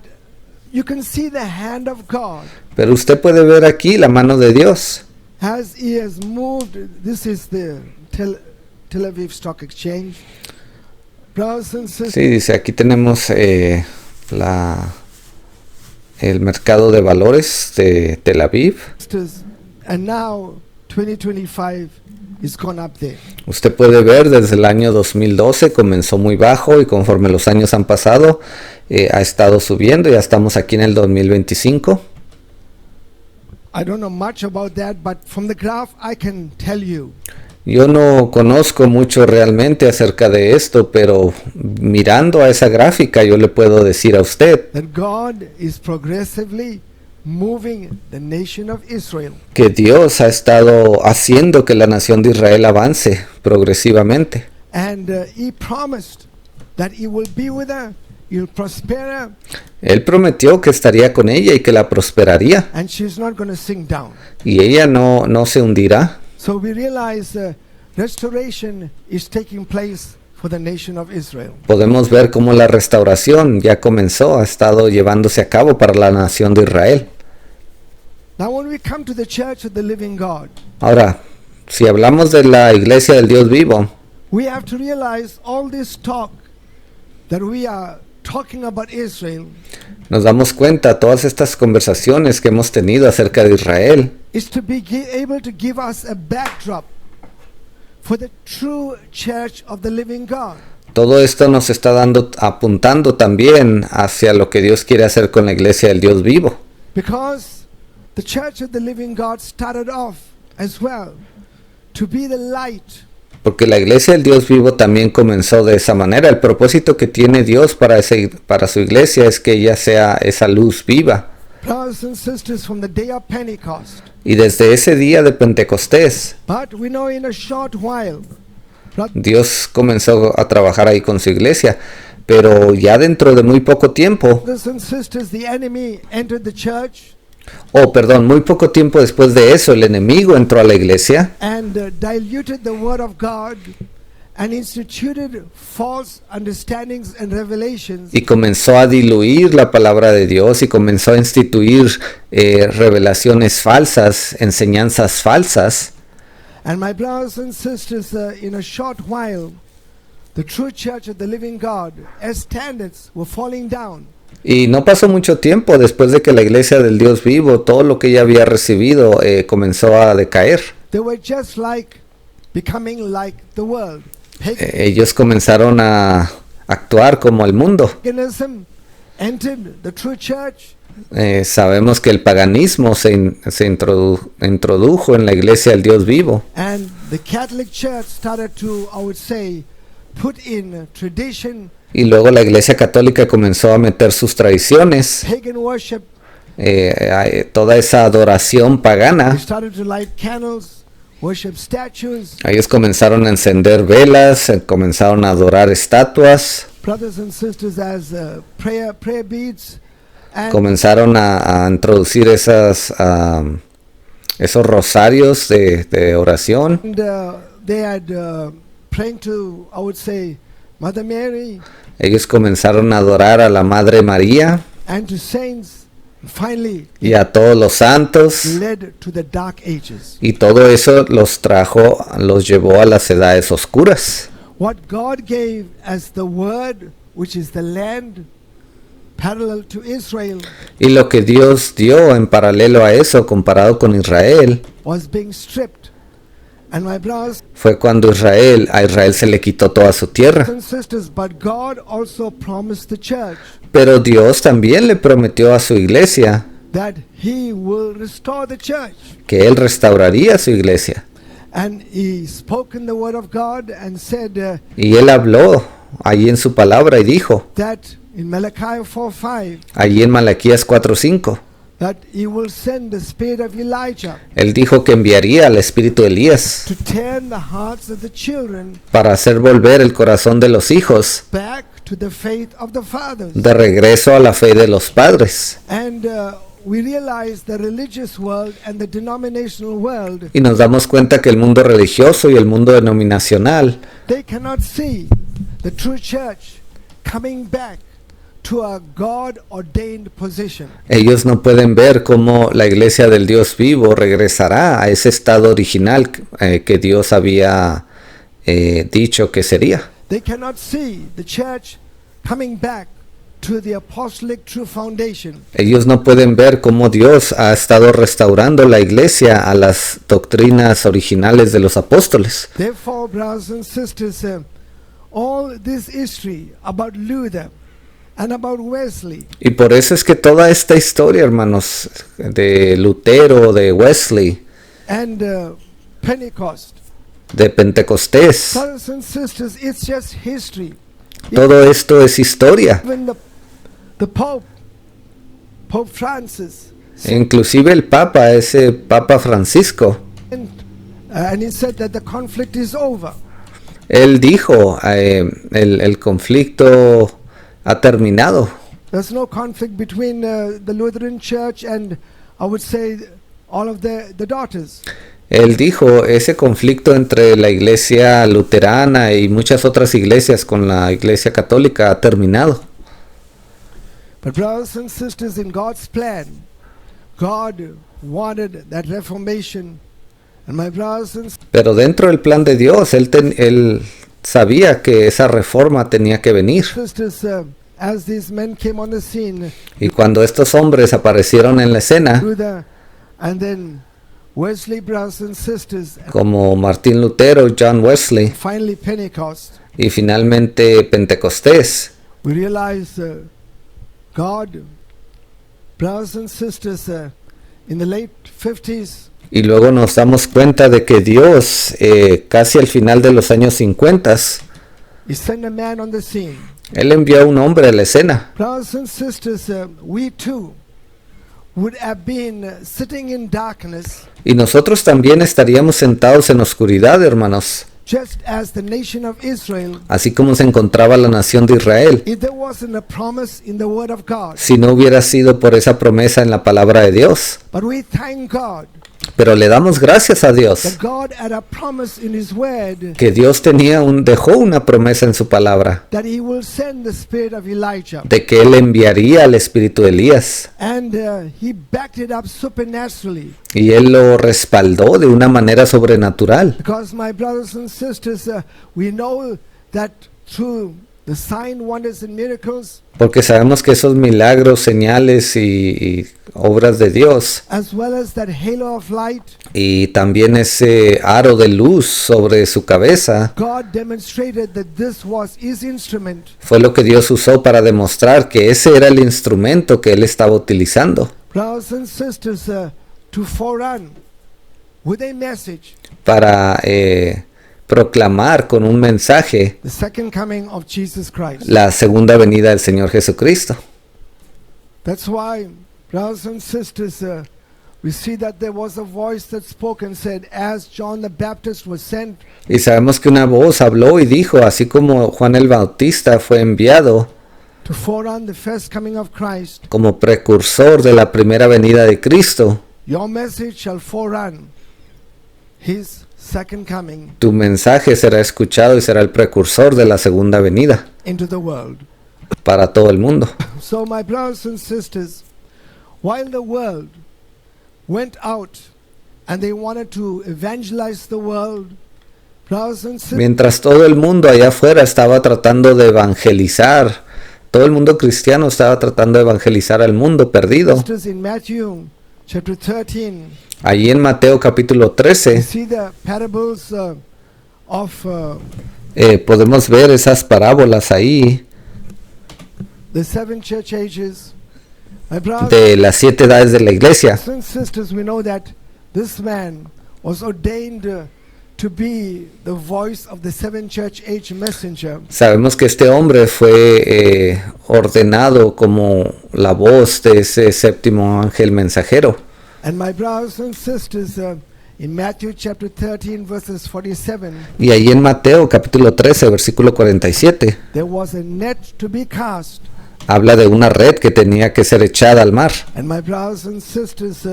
you can see the hand of God Pero usted puede ver aquí la mano de Dios. as He has moved. This is the Tel Aviv Stock Exchange. Brothers and sisters, Sí, dice, aquí tenemos el mercado de valores de Tel Aviv. and now 2025 is gone up there. Usted puede ver desde el año 2012 comenzó muy bajo y conforme los años han pasado ha estado subiendo. Ya estamos aquí en el 2025. I don't know much about that, but from the graph I can tell you Yo no conozco mucho realmente acerca de esto, pero mirando a esa gráfica yo le puedo decir a usted that God is progressively moving the nation of Israel. que Dios ha estado haciendo que la nación de Israel avance progresivamente. And He promised that He will be with her, He'll prosper her, Él prometió que estaría con ella y que la prosperaría and she's not going to sink down. y ella no se hundirá. So we realize restoration is taking place for the nation of Israel. Podemos ver cómo la restauración ya comenzó, ha estado llevándose a cabo para la nación de Israel. Now when we come to the church of the living God, Ahora, si hablamos de la iglesia del Dios vivo, we have to realize all this talk that we are talking about Israel nos damos cuenta, todas estas conversaciones que hemos tenido acerca de Israel, is to be able to give us a backdrop for the true church of the living God. Todo esto nos está apuntando también hacia lo que Dios quiere hacer con la iglesia del Dios vivo. Because the church of the living God started off as well to be the light. Porque la iglesia del Dios vivo también comenzó de esa manera. El propósito que tiene Dios para su iglesia es que ella sea esa luz viva. Brothers and sisters, from the day of Pentecost. Y desde ese día de Pentecostés, But we know in a short while, Dios comenzó a trabajar ahí con su iglesia. Pero ya dentro de muy poco tiempo, brothers and sisters, the enemy entered the church muy poco tiempo después de eso, el enemigo entró a la iglesia and diluted the word of God and instituted false understandings and revelations. y comenzó a diluir la palabra de Dios y comenzó a instituir revelaciones falsas, enseñanzas falsas. And my brothers and sisters, in a short while, the true church of the living God, as standards were falling down. Y no pasó mucho tiempo después de que la iglesia del Dios vivo, todo lo que ella había recibido, comenzó a decaer. They were just like becoming like the world. Ellos comenzaron a actuar como el mundo. Paganism entered the true church. Sabemos que el paganismo se introdujo en la iglesia del Dios vivo. And the Catholic Church started to, I would say, put in tradition, Y luego la iglesia católica comenzó a meter sus tradiciones, pagan worship. toda esa adoración They pagana. started to light candles, worship statues. Ellos comenzaron a encender velas, comenzaron a adorar estatuas, Brothers and sisters, as prayer beads. And comenzaron a introducir esos rosarios de oración. they had praying to, I would say, Mother Mary Ellos comenzaron a adorar a la Madre María and to saints. Finally, y a todos los santos. led to the dark ages. Y todo eso los llevó a las edades oscuras. What God gave as the word, which is the land, parallel to Israel, Y lo que Dios dio en paralelo a eso, comparado con Israel, was being stripped. And my brothers fue cuando a Israel se le quitó toda su tierra. and sisters, but God also promised the church Pero Dios también le prometió a su iglesia that He will restore the church. que Él restauraría su iglesia. And He spoke in the word of God and said Y Él habló allí en su palabra y dijo, that in Malachi 4:5, allí en Malaquías 4:5, that He will send the spirit of Elijah Él dijo que enviaría al espíritu de Elías to turn the hearts of the children para hacer volver el corazón de los hijos back to the faith of the fathers. de regreso a la fe de los padres. And we realize the religious world and the denominational world, Y nos damos cuenta que el mundo religioso y el mundo denominacional, they cannot see the true church coming back to a God-ordained position. ellos no pueden ver cómo la iglesia del Dios vivo regresará a ese estado original que Dios había dicho que sería. They cannot see the church coming back to the apostolic true foundation. Ellos no pueden ver cómo Dios ha estado restaurando la iglesia a las doctrinas originales de los apóstoles. Therefore, brothers and sisters, all this history about Luther and about Wesley, Y por eso es que toda esta historia, hermanos, de Lutero, de Wesley, and Pentecost, de Pentecostés, brothers and sisters, it's just history. todo esto es historia. Even the Pope Francis, Inclusive el Papa, ese Papa Francisco, and he said that the conflict is over. él dijo, el conflicto ha terminado. There's no conflict between the Lutheran Church and, I would say, all of the daughters. Él dijo, ese conflicto entre la iglesia luterana y muchas otras iglesias con la iglesia católica ha terminado. But brothers and sisters, in God's plan, God wanted that reformation. And my brothers and Pero dentro del plan de Dios, él sabía que esa reforma tenía que venir. sisters, as these men came on the scene, Y cuando estos hombres aparecieron en la escena, Luther and then Wesley, brothers and sisters, and como Martín Lutero, John Wesley finally Pentecost, y finalmente Pentecostés. we realize God, brothers and sisters, in the late 50s, Y luego nos damos cuenta de que Dios, casi al final de los años 50, He sent a man on the scene. Él envió a un hombre a la escena. Brothers and sisters, we too would have been sitting in darkness, Y nosotros también estaríamos sentados en oscuridad, hermanos, just as the nation of Israel, así como se encontraba la nación de Israel, if there wasn't a promise in the Word of God. si no hubiera sido por esa promesa en la palabra de Dios. But we thank God Pero le damos gracias a that Dios God had a promise in His Word que Dios dejó una promesa en su palabra that He will send the spirit of Elijah. de que Él enviaría al espíritu de Elías. And He backed it up supernaturally. Y Él lo respaldó de una manera sobrenatural. Because, my brothers and sisters, we know that through the sign, wonders, and miracles, Porque sabemos que esos milagros, señales y obras de Dios, as well as that halo of light, y también ese aro de luz sobre su cabeza, God demonstrated that this was His instrument fue lo que Dios usó para demostrar que ese era el instrumento que Él estaba utilizando brothers and sisters, to forerun with a message para proclamar con un mensaje the second coming of Jesus Christ. la segunda venida del Señor Jesucristo. That's why, brothers and sisters, we see that there was a voice that spoke and said, as John the Baptist was sent Y sabemos que una voz habló y dijo, así como Juan el Bautista fue enviado to forerun the first coming of Christ, como precursor de la primera venida de Cristo, your message shall forerun His second coming tu mensaje será escuchado y será el precursor de la segunda venida into the world. para todo el mundo. So, my brothers and sisters, while the world went out and they wanted to evangelize the world, brothers and sisters, Mientras todo el mundo allá afuera estaba tratando de evangelizar, todo el mundo cristiano estaba tratando de evangelizar al mundo perdido. in Matthew chapter 13, Allí en Mateo capítulo you 13 see the parables of podemos ver esas parábolas ahí the seven church ages. My brothers de las 7 edades de la iglesia. and sisters, we know that this man was ordained to be the voice of the seven church age messenger. Sabemos que este hombre fue ordenado como la voz de ese séptimo ángel mensajero. And my brothers and sisters, in Matthew chapter 13 verses 47, Y ahí en Mateo capítulo 13 versículo 47 there was a net to be cast. habla de una red que tenía que ser echada al mar. And my brothers and sisters,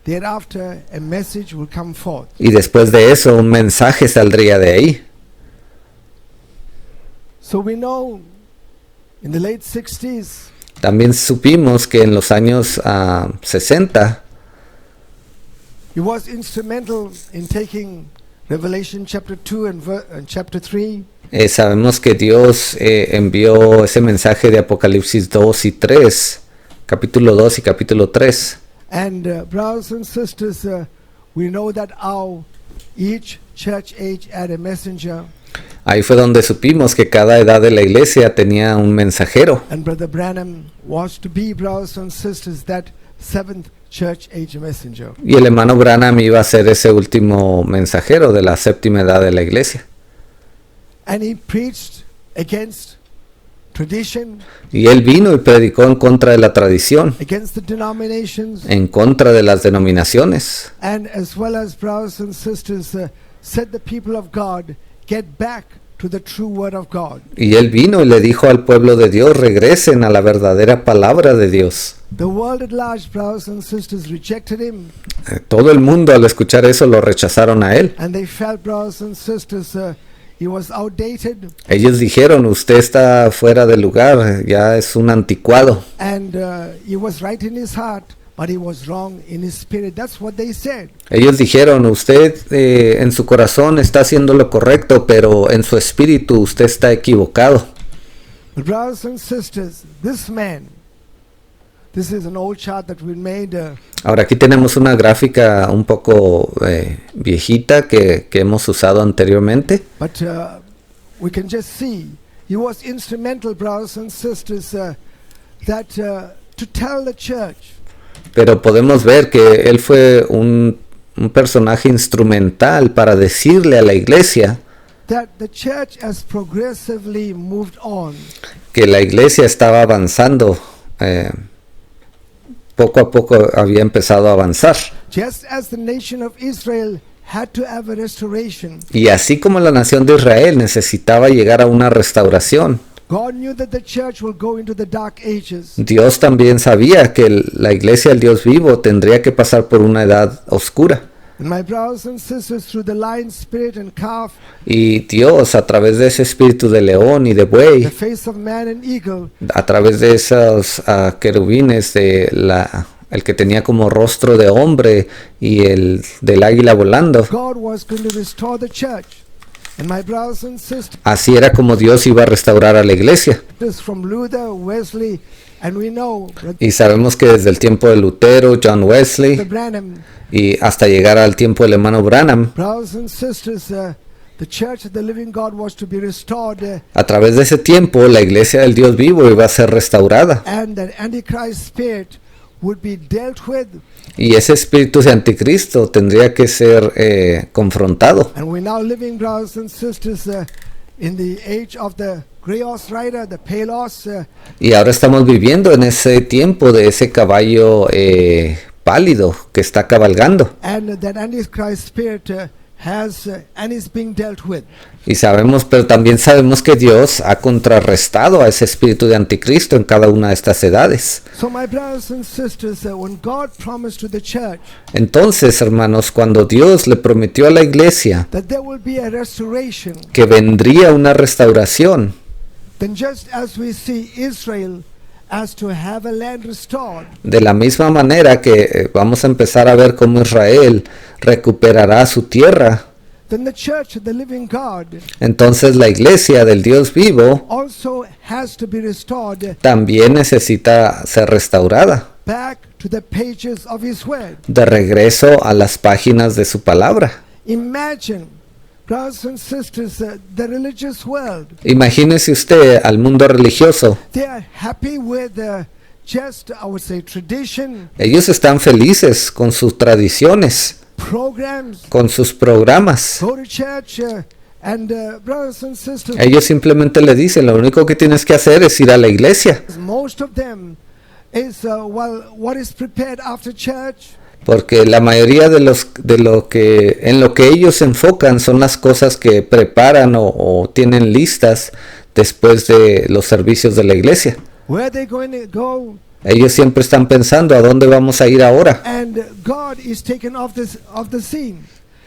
thereafter a message will come forth. Y después de eso un mensaje saldría de ahí. So we know in the late 60s, También supimos que en los años 60 he was instrumental in taking Revelation chapter 2 and chapter 3 sabemos que Dios envió ese mensaje de Apocalipsis 2 y 3, capítulo 2 y capítulo 3. and brothers and sisters, we know that each church age had a messenger, Ahí fue donde supimos que cada edad de la iglesia tenía un mensajero. and Brother Branham was to be, brothers and sisters, that seventh church age messenger. Y el hermano Branham iba a ser ese último mensajero de la séptima edad de la iglesia. And he preached against tradition, Y él vino y predicó en contra de la tradición, against the denominations, en contra de las denominaciones. and as well as, brothers and sisters, said the people of God, get back to the true word of God. Y él vino y le dijo al pueblo de Dios, regresen a la verdadera palabra de Dios. The world at large, brothers and sisters, rejected him, Todo el mundo al escuchar eso lo rechazaron a él. and they felt, brothers and sisters, he was outdated, Ellos dijeron, usted está fuera de lugar, ya es un anticuado. and he was right in his heart, but he was wrong in his spirit. That's what they said. Ellos dijeron, usted en su corazón está haciendo lo correcto, pero en su espíritu usted está equivocado. But brothers and sisters, this man, This is an old chart that we made. Ahora aquí tenemos una gráfica un poco viejita que hemos usado anteriormente. But we can just see he was instrumental, brothers and sisters, to tell the church Pero podemos ver que él fue un personaje instrumental para decirle a la iglesia that the church has progressively moved on. que la iglesia estaba avanzando. Poco a poco había empezado a avanzar. Just as the nation of Israel had to have a restoration, Y así como la nación de Israel necesitaba llegar a una restauración, God knew that the church will go into the dark ages. Dios también sabía que la iglesia del Dios vivo tendría que pasar por una edad oscura. And my brothers and sisters, through the lion spirit and calf, Y Dios, a través de ese espíritu de león y de the buey, face of man and eagle, a través de esos querubines, el que tenía como rostro de hombre y el del águila volando, God was going to restore the church. And my brothers and sisters, así era como Dios iba a restaurar a la iglesia. from Luther, Wesley, and we know that Y sabemos que desde el tiempo de Lutero, John the Wesley, Branham, y hasta llegar al tiempo del hermano Branham, brothers and sisters, the church of the living God was to be restored, a través de ese tiempo la iglesia del Dios vivo iba a ser restaurada. and that Antichrist spirit would be dealt with. Y ese espíritu de anticristo tendría que ser confrontado. And we're now living, brothers and sisters, in the age of the gray horse rider, the pale horse, Y ahora estamos viviendo en ese tiempo de ese caballo pálido que está cabalgando. and that Antichrist spirit has and is being dealt with. Y sabemos, pero también sabemos que Dios ha contrarrestado a ese espíritu de anticristo en cada una de estas edades. So my brothers and sisters, when God promised to the church Entonces, hermanos, cuando Dios le prometió a la iglesia that there will be a restoration, que vendría una restauración, then just as we see Israel as to have a land restored, de la misma manera que vamos a empezar a ver cómo Israel recuperará su tierra, then the church of the living God entonces la iglesia del Dios vivo also has to be restored también necesita ser restaurada, back to the pages of His Word. de regreso a las páginas de su palabra. Imagine, brothers and sisters, the religious world. Imagínese usted al mundo religioso. They are happy with just, I would say, tradition, Ellos están felices con sus tradiciones, programs, con sus programas. go to church, and brothers and sisters, Ellos simplemente le dicen, lo único que tienes que hacer es ir a la iglesia, most of them is, what is prepared after church? porque la mayoría de lo que ellos se enfocan son las cosas que preparan o tienen listas después de los servicios de la iglesia. Where are they going to go? Ellos siempre están pensando a dónde vamos a ir ahora. And God is taken off the scene.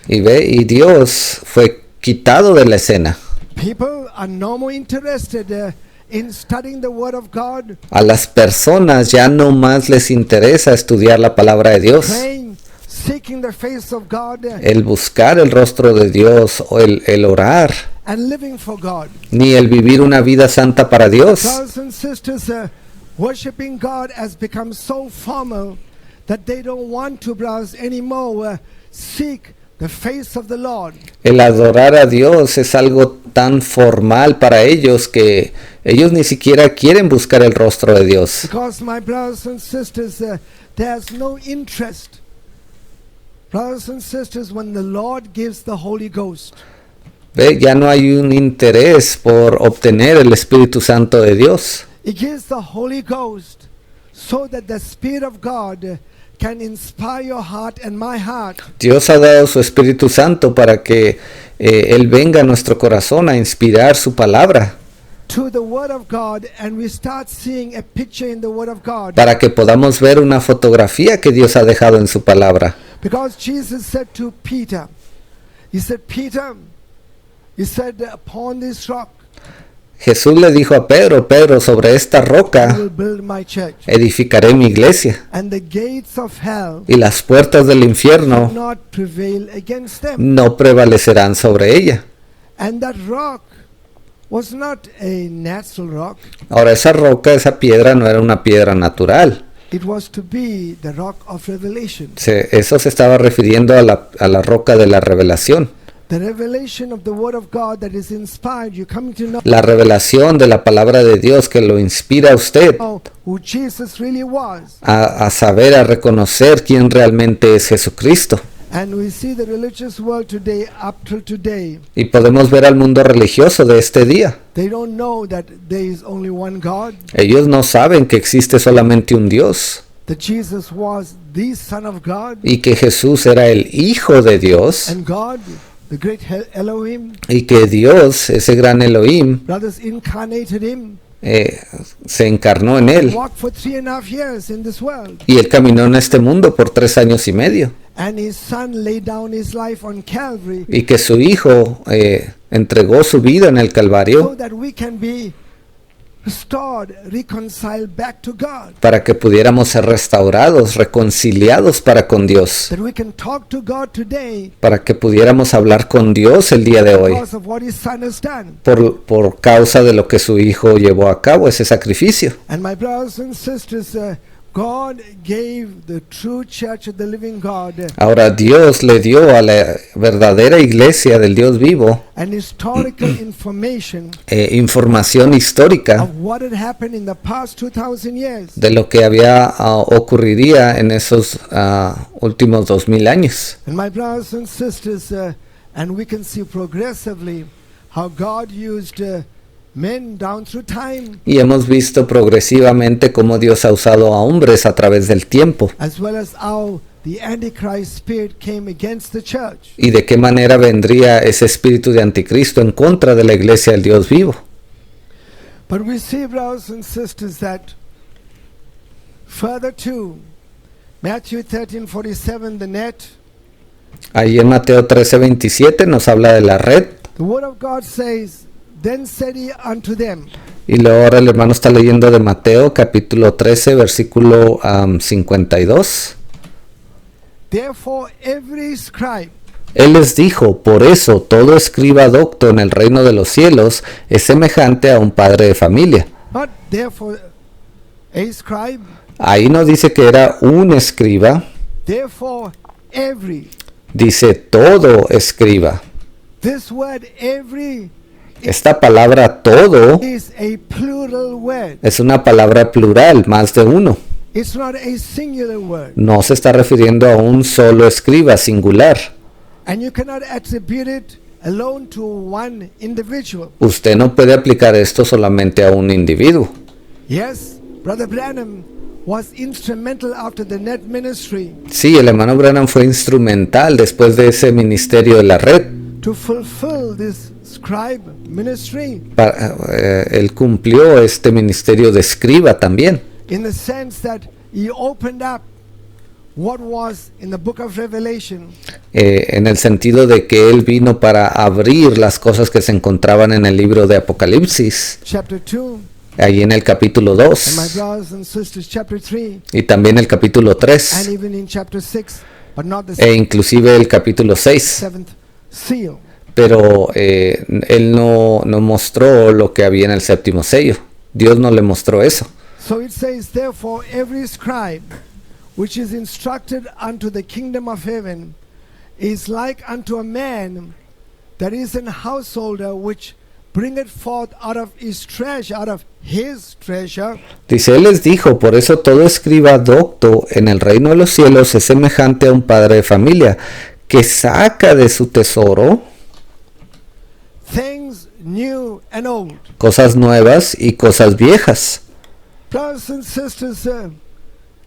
Y Dios fue quitado de la escena. People are no more interested in studying the Word of God, A las personas ya no más les interesa estudiar la palabra de Dios, praying, seeking the face of God, el buscar el rostro de Dios o el orar, and living for God. ni el vivir una vida santa para Dios. Brothers and sisters, worshiping God has become so formal that they don't want to, brothers, anymore seek the face of the Lord. El adorar a Dios es algo tan formal para ellos que ellos ni siquiera quieren buscar el rostro de Dios. Because, my brothers and sisters, there's no interest. Brothers and sisters, when the Lord gives the Holy Ghost, Ve, ya no hay un interés por obtener el Espíritu Santo de Dios. He gives the Holy Ghost so that the Spirit of God can inspire your heart and my heart Dios ha dado su Espíritu Santo para que Él venga a nuestro corazón a inspirar su palabra, to the Word of God, and we start seeing a picture in the Word of God. para que podamos ver una fotografía que Dios ha dejado en su palabra. Because Jesus said to Peter, He said, Peter, He said, upon this rock Jesús le dijo a Pedro, Pedro, sobre esta I roca will build my church, edificaré mi iglesia, and the gates of hell y las puertas del will infierno not prevail against them. no prevalecerán sobre ella. And that rock was not a natural rock. Ahora, esa roca, esa piedra no era una piedra natural. It was to be the rock of revelation. Eso se estaba refiriendo a la roca de la revelación. The revelation of the word of God that is inspired you coming to know La revelación de la palabra de Dios que lo inspira a usted who Jesus really was. a saber, a reconocer quién realmente es Jesucristo. And we see the religious world today, up till today, Y podemos ver al mundo religioso de este día. they don't know that there is only one God, Ellos no saben que existe solamente un Dios that Jesus was the Son of God, y que Jesús era el Hijo de Dios and God, the great Elohim, y que Dios, ese gran Elohim, brothers incarnated him, se encarnó en él walked for 3.5 years in this world, y él caminó en este mundo por 3 años y medio and his Son laid down his life on Calvary y que su Hijo entregó su vida en el so Calvario that we can be restored, reconciled back to God, para que pudiéramos ser restaurados, reconciliados para con Dios, that we can talk to God today para que pudiéramos hablar con Dios el día de hoy because of what his Son has done. por causa de lo que su Hijo llevó a cabo, ese sacrificio. And my brothers and sisters, God gave the true church of the living God Ahora Dios le dio a la verdadera iglesia del Dios vivo an historical information información histórica of what had happened in the past 2,000 years. de lo que había ocurriría en esos últimos 2000 años. And my brothers and sisters, and we can see progressively how God used men down through time, Y hemos visto progresivamente cómo Dios ha usado a hombres a través del tiempo as well as how the Antichrist spirit came against the church. y de qué manera vendría ese espíritu de anticristo en contra de la iglesia del Dios vivo. But we see, brothers and sisters, that further to Matthew 13:47, the net, Ahí en Mateo 13:27 nos habla de la red. the word of God says, then said he unto them, Y luego ahora el hermano está leyendo de Mateo capítulo 13 versículo 52. therefore every scribe Él les dijo, por eso todo escriba docto en el reino de los cielos es semejante a un padre de familia. not therefore a scribe, Ahí no dice que era un escriba, therefore every. dice todo escriba. This word every Esta palabra todo is a plural word. es una palabra plural, más de uno. It's not a singular word. No se está refiriendo a un solo escriba singular. And you cannot attribute it alone to one individual. Usted no puede aplicar esto solamente a un individuo. Yes, Brother Branham was instrumental after the net ministry Sí, el hermano Branham fue instrumental después de ese ministerio de la red. to fulfill this scribe ministry Él cumplió este ministerio de escriba también. in the sense that he opened up what was in the book of Revelation, En el sentido de que él vino para abrir las cosas que se encontraban en el libro de Apocalipsis, chapter 2, ahí en el capítulo and my 2 brothers and sisters, chapter 3, y también el capítulo and 3 even in chapter 6, but not the e inclusive el capítulo 6, seventh seal. pero él no mostró lo que había en el séptimo sello. Dios no le mostró eso. So it says, therefore every scribe which is instructed unto the kingdom of heaven is like unto a man that is an householder which bringeth forth out of his treasure. Dice, él les dijo, por eso todo escriba docto en el reino de los cielos es semejante a un padre de familia que saca de su tesoro Things new and old. cosas nuevas y cosas viejas. Brothers and sisters,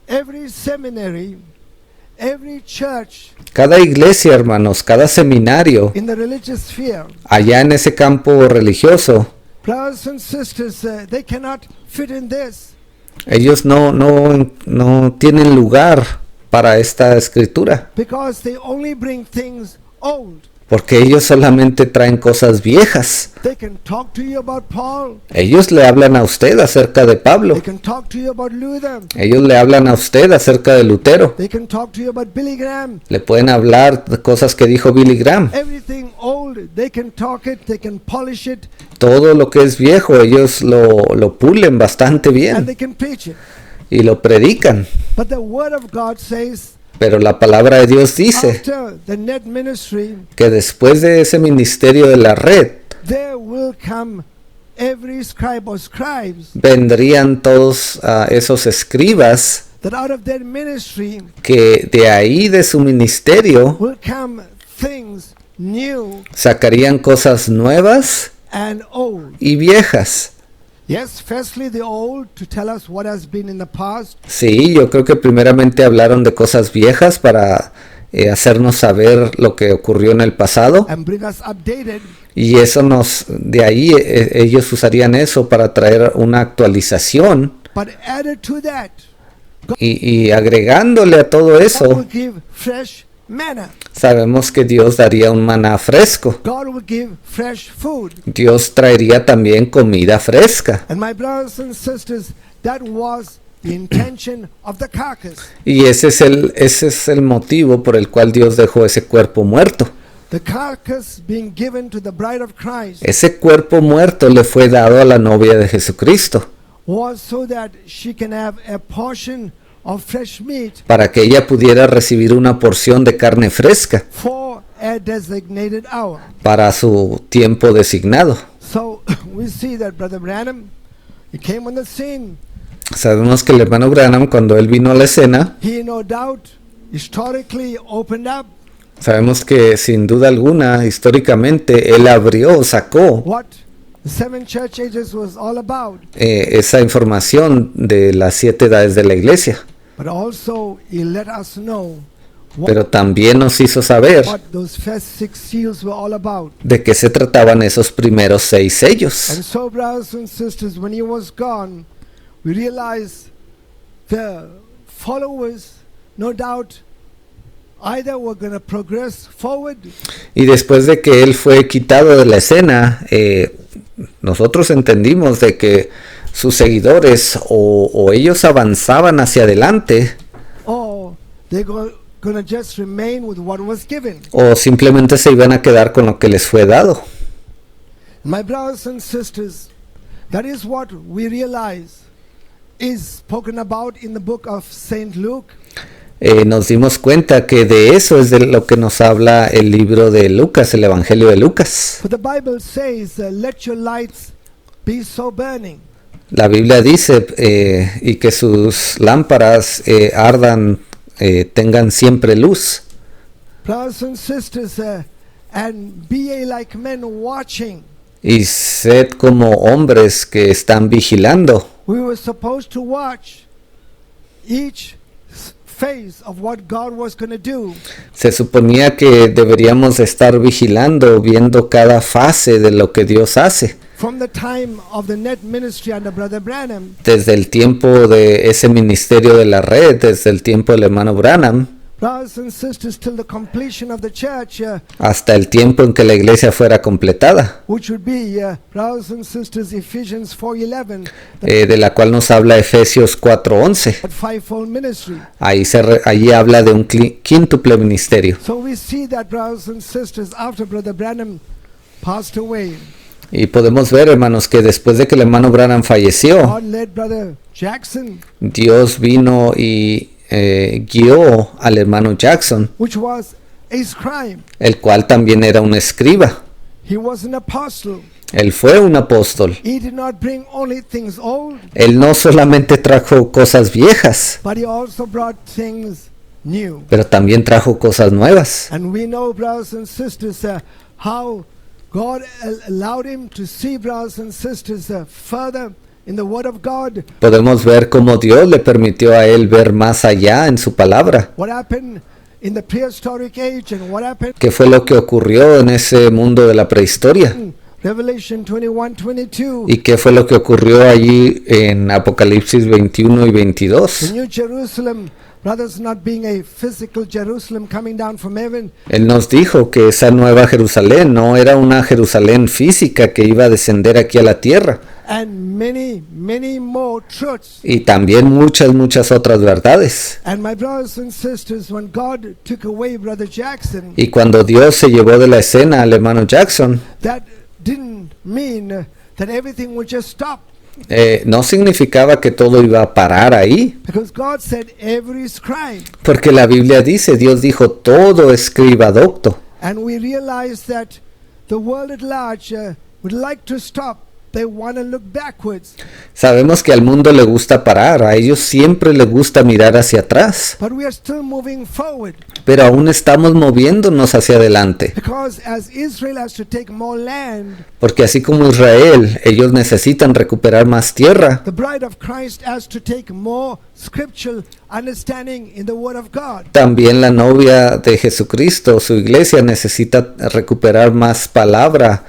every seminary, every church Cada iglesia, hermanos, cada seminario, in the religious sphere, allá en ese campo religioso, brothers and sisters, they cannot fit in this. ellos no tienen lugar para esta escritura, Because they only bring things old. porque ellos solamente traen cosas viejas. They can talk to you about Paul. Ellos le hablan a usted acerca de Pablo. They can talk to you about Luther. Ellos le hablan a usted acerca de Lutero. They can talk to you about Billy Graham. Le pueden hablar de cosas que dijo Billy Graham. Everything old, they can talk it, they can polish it, Todo lo que es viejo, ellos lo pulen bastante and bien they can preach it. y lo predican. But the Word of God says, Pero la palabra de Dios dice after the net ministry, que después de ese ministerio de la red, there will come every scribe or scribes, vendrían todos esos escribas that out of their ministry que de ahí de su ministerio will come things new sacarían cosas nuevas and old. y viejas. Yes, firstly the old to tell us what has been in the past, Sí, yo creo que primeramente hablaron de cosas viejas para hacernos saber lo que ocurrió en el pasado, and bring us updated, y eso de ahí ellos usarían eso para traer una actualización, but added to that, y agregándole a todo God eso, will give fresh manna. sabemos que Dios daría un maná fresco. God will give fresh food. Dios traería también comida fresca. And my brothers and sisters, that was the intention of the carcass. Y ese es el motivo por el cual Dios dejó ese cuerpo muerto. The carcass being given to the bride of Christ Ese cuerpo muerto le fue dado a la novia de Jesucristo was so that she can have a portion of fresh meat para que ella pudiera recibir una porción de carne fresca for a designated hour. para su tiempo designado. So we see that Brother Branham, he came on the scene. Sabemos que el hermano Branham, cuando él vino a la escena, He no doubt historically opened up sabemos que sin duda alguna, históricamente, él abrió, sacó what the seven church ages was all about. Esa información de las 7 edades de la iglesia. But also he let us know Pero también nos hizo saber what those first 6 seals were all about. de qué se trataban esos primeros 6 sellos. And so, brothers and sisters, when he was gone, we realized the followers, no doubt, either were going to progress forward, Y después de que él fue quitado de la escena, nosotros entendimos de que sus seguidores o ellos avanzaban hacia adelante or they were going to just remain with what was given. o simplemente se iban a quedar con lo que les fue dado. My brothers and sisters, that is what we realize is spoken about in the book of St. Luke. Nos dimos cuenta que de eso es de lo que nos habla el libro de Lucas, el Evangelio de Lucas. For the Bible says, let your lights be so burning. La Biblia dice y que sus lámparas ardan, tengan siempre luz. Brothers and sisters, and be ye like men watching. Y sed como hombres que están vigilando. We were supposed to watch each phase of what God was going to do. Se suponía que deberíamos estar vigilando, viendo cada fase de lo que Dios hace. From the time of the net ministry under Brother Branham, Desde el tiempo de ese ministerio de la red, desde el tiempo del hermano Branham, brothers and sisters, till the completion of the church, hasta el tiempo en que la iglesia fuera completada, which would be, brothers and sisters, Ephesians 4:11, de la cual nos habla Efesios 4:11. that fivefold ministry. Ahí habla de un quíntuple ministerio. So we see that, brothers and sisters, after Brother Branham passed away, Y podemos ver, hermanos, que después de que el hermano Branham falleció, God led Brother Jackson, Dios vino y guió al hermano Jackson, which was a scribe. el cual también era un escriba. He was an apostle. Él fue un apóstol. He did not bring only things old, Él no solamente trajo cosas viejas, but he also brought things new. pero también trajo cosas nuevas. And we know, brothers and sisters, how God allowed him to see, brothers and sisters, further in the Word of God. Podemos ver cómo Dios le permitió a él ver más allá en su palabra. What happened in the prehistoric age and what happened ¿Qué fue lo que ocurrió en ese mundo de la prehistoria? in Revelation 21:22. ¿Y qué fue lo que ocurrió allí en Apocalipsis 21 y The 22? New Jerusalem, brothers, not being a physical Jerusalem coming down from heaven, Él nos dijo que esa nueva Jerusalén no era una Jerusalén física que iba a descender aquí a la tierra. and many, many more truths. Y también muchas otras verdades. And my brothers and sisters, when God took away Brother Jackson, Y cuando Dios se llevó de la escena al hermano Jackson, that didn't mean that everything would just stop. no significaba que todo iba a parar ahí, because God said every scribe. porque la Biblia dice, Dios dijo, todo escriba docto. And we realize that the world at large would like to stop. They want to look backwards. Sabemos que al mundo le gusta parar, a ellos siempre les gusta mirar hacia atrás, But we are still moving forward. pero aún estamos moviéndonos hacia adelante, Because as Israel has to take more land, porque así como Israel, ellos necesitan recuperar más tierra, the bride of Christ has to take more scriptural understanding in the Word of God. también la novia de Jesucristo, su iglesia, necesita recuperar más palabra,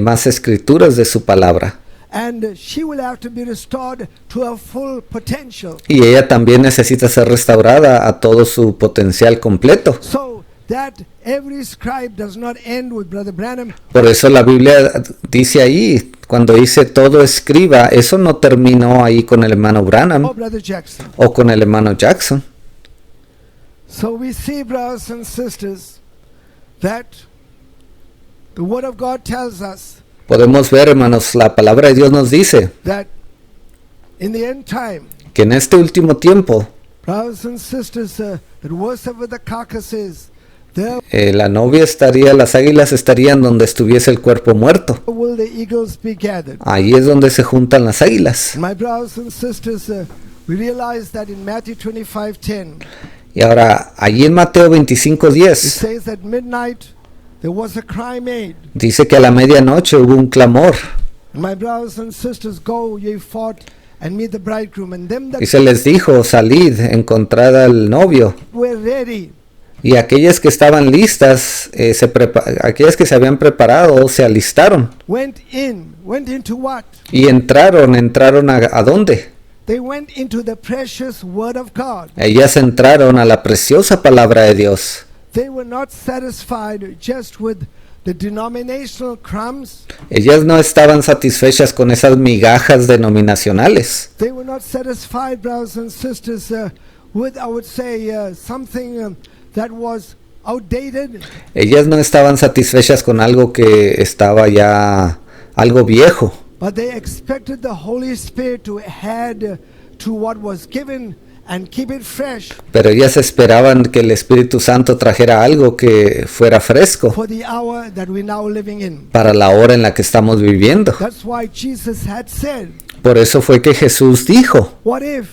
más escrituras de su palabra. And she will have to be restored to her full potential. Y ella también necesita ser restaurada a todo su potencial completo. So that every scribe does not end with Brother Branham. Por eso la Biblia dice ahí, cuando dice todo escriba, eso no terminó ahí con el hermano Branham Oh, Brother Jackson. o con el hermano Jackson. So we see, brothers and sisters, that the Word of God tells us Podemos ver, hermanos, la palabra de Dios nos dice that in the end time, que en este último tiempo brothers and sisters, that wheresoever the carcass is, there la novia estaría, las águilas estarían donde estuviese el cuerpo muerto. will the eagles be gathered. Ahí es donde se juntan las águilas. My brothers and sisters, we realize that in Matthew 25:10, Y ahora, allí en Mateo it 25:10 says at midnight there was a cry made. dice que a la medianoche hubo un clamor My brothers and sisters, go ye forth and meet the bridegroom, and them that y se les dijo, salid, encontrad al novio. were ready, Y aquellas que estaban listas, aquellas que se habían preparado, se alistaron. went into what? Y entraron ¿a dónde? They went into the precious Word of God. Ellas entraron a la preciosa palabra de Dios. They were not satisfied just with the denominational crumbs. Ellas no estaban satisfechas con esas migajas denominacionales. They were not satisfied, brothers and sisters, with, I would say, something that was outdated. Ellas no estaban satisfechas con algo que estaba ya algo viejo. But they expected the Holy Spirit to add to what was given and keep it fresh Pero ellas esperaban que el Espíritu Santo trajera algo que fuera fresco for the hour that we're now living in. para la hora en la que estamos viviendo. That's why Jesus had said, Por eso fue que Jesús dijo, what if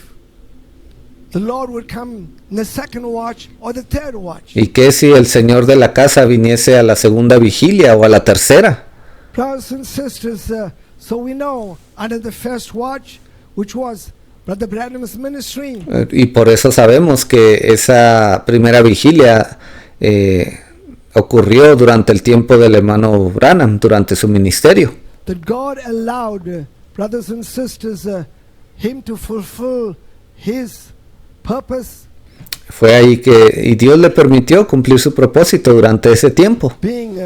the Lord would come in the second watch or the third watch? ¿y qué si el Señor de la casa viniese a la segunda vigilia o a la tercera? Brothers and sisters, so we know under the first watch, which was Brother Branham's ministry, Y por eso sabemos que esa primera vigilia ocurrió durante el tiempo del hermano Branham, durante su ministerio. that God allowed, brothers and sisters, him to fulfill his purpose, Fue ahí que y Dios le permitió cumplir su propósito durante ese tiempo. being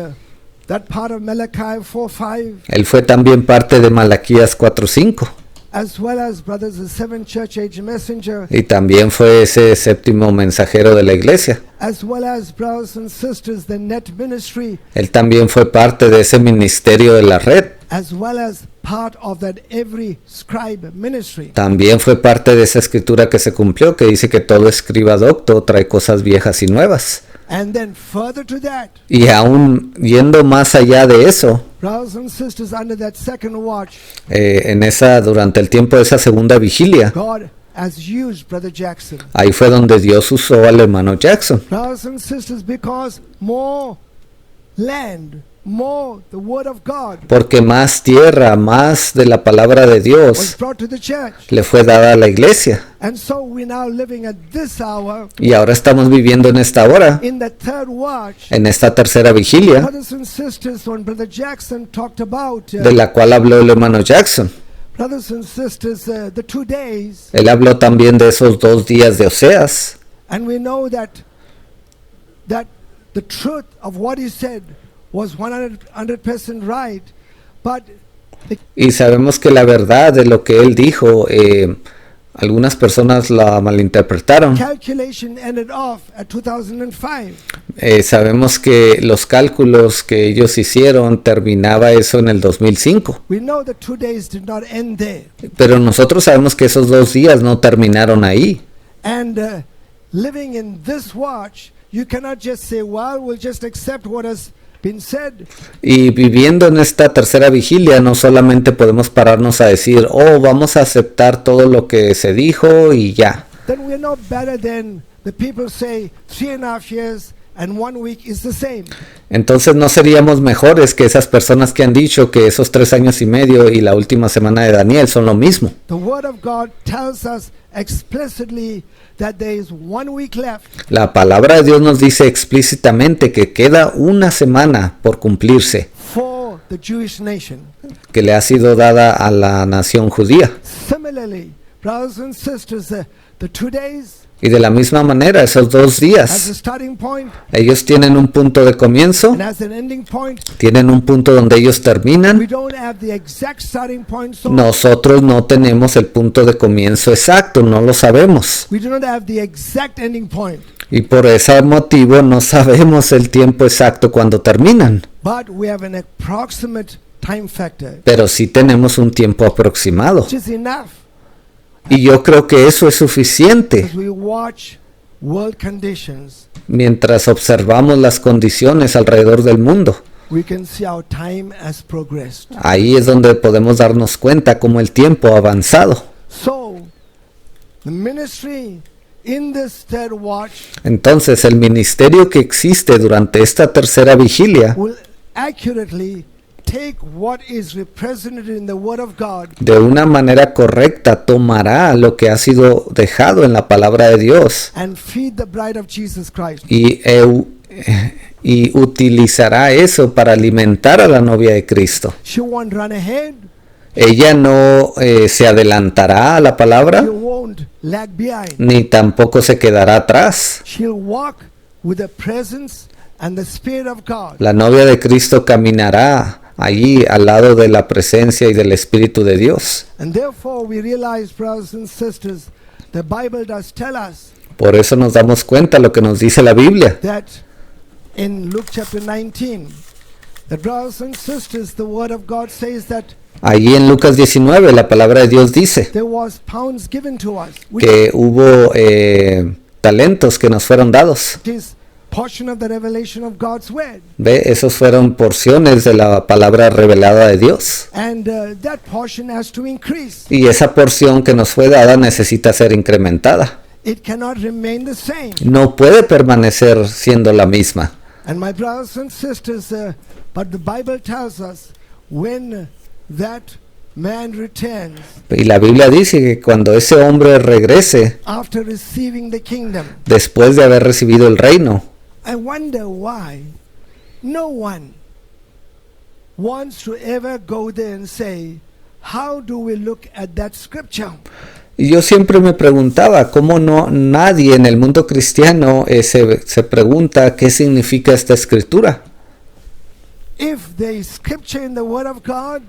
that part of Malachi 4:5, Él fue también parte de Malaquías 4:5 as well as, brothers, the seventh church age messenger, y también fue ese séptimo mensajero de la iglesia. as well as, brothers and sisters, the net ministry, Él también fue parte de ese ministerio de la red. as well as part of that every scribe ministry. También fue parte de esa escritura que se cumplió, que dice que todo escriba docto trae cosas viejas y nuevas. And then further to that, Y aún yendo más allá de eso, brothers and sisters, under that second watch, durante el tiempo de esa segunda vigilia, God has used Brother Jackson. ahí fue donde Dios usó al hermano Jackson. Brothers and sisters, because more land, more the Word of God Porque más tierra, más de la palabra de was Dios brought to the church. le fue dada a la iglesia. And so we're now living at this hour Y ahora estamos viviendo en esta hora, in the third watch. en esta tercera vigilia, Brothers and sisters, when Brother Jackson talked about, de la cual habló el hermano Jackson. brothers and sisters, the 2 days, Él habló también de esos 2 días de Oseas. and we know that the truth of what he said was 100% right, but Y sabemos que la verdad de lo que él dijo Algunas personas la malinterpretaron. Calculation ended off at 2005. Sabemos que los cálculos que ellos hicieron terminaba eso en el 2005. We know the 2 days did not end there. Pero nosotros sabemos que esos 2 días no terminaron ahí. And living in this watch, you cannot just say, well, we'll just accept what has been said. Y viviendo en esta tercera vigilia, no solamente podemos pararnos a decir, oh, vamos a aceptar todo lo que se dijo y ya. Then we're no better than the people say 3.5 years and 1 week is the same. Entonces no seríamos mejores que esas personas que han dicho que esos 3 años y medio y la última semana de Daniel son lo mismo. The Word of God tells us explicitly that there is 1 week left. La palabra de Dios nos dice explícitamente que queda una semana por cumplirse, For the Jewish nation. que le ha sido dada a la nación judía. Similarly, brothers and sisters, the 2 days Y de la misma manera, esos 2 has a días, starting point ellos tienen un punto de comienzo, and has an ending point. tienen un punto donde ellos We terminan. don't have the exact starting point, so Nosotros no tenemos el punto de comienzo exacto, no lo sabemos. we do not have the exact ending point. Y por ese motivo no sabemos el tiempo exacto cuando terminan. But we have an approximate time factor, Pero sí tenemos un tiempo aproximado. which is enough Y yo creo que eso es suficiente as we watch world conditions. mientras observamos las condiciones alrededor del mundo. We can see how time has progressed. Ahí es donde podemos darnos cuenta cómo el tiempo ha avanzado. So, the ministry in this third watch Entonces el ministerio que existe durante esta tercera vigilia will accurately take what is represented in the Word of God de una manera correcta tomará lo que ha sido dejado en la palabra de Dios and feed the bride of Jesus Christ. y utilizará eso para alimentar a la novia de Cristo. She won't run ahead. Ella no se adelantará a la palabra She won't lag behind. ni tampoco se quedará atrás. She'll walk with the presence and the Spirit of God. La novia de Cristo caminará allí al lado de la presencia y del Espíritu de Dios. And therefore we realize, brothers and sisters, the Bible does tell us Por eso nos damos cuenta lo que nos dice la Biblia, that in Luke chapter 19, that brothers and sisters, the Word of God says that allí en Lucas 19 la palabra de Dios dice there was pounds given to us, which que hubo talentos que nos fueron dados. is portion of the revelation of God's Word. Ve, esos fueron porciones de la palabra revelada de Dios. And that portion has to increase. Y esa porción que nos fue dada necesita ser incrementada. It cannot remain the same. No puede permanecer siendo la misma. And my brothers and sisters, but the Bible tells us when that man returns Y la Biblia dice que cuando ese hombre regrese after receiving the kingdom, después de haber recibido el reino, I wonder why no one wants to ever go there and say, how do we look at that scripture? y yo siempre me preguntaba cómo no nadie en el mundo cristiano se pregunta qué significa esta escritura. If there is scripture in the Word of God,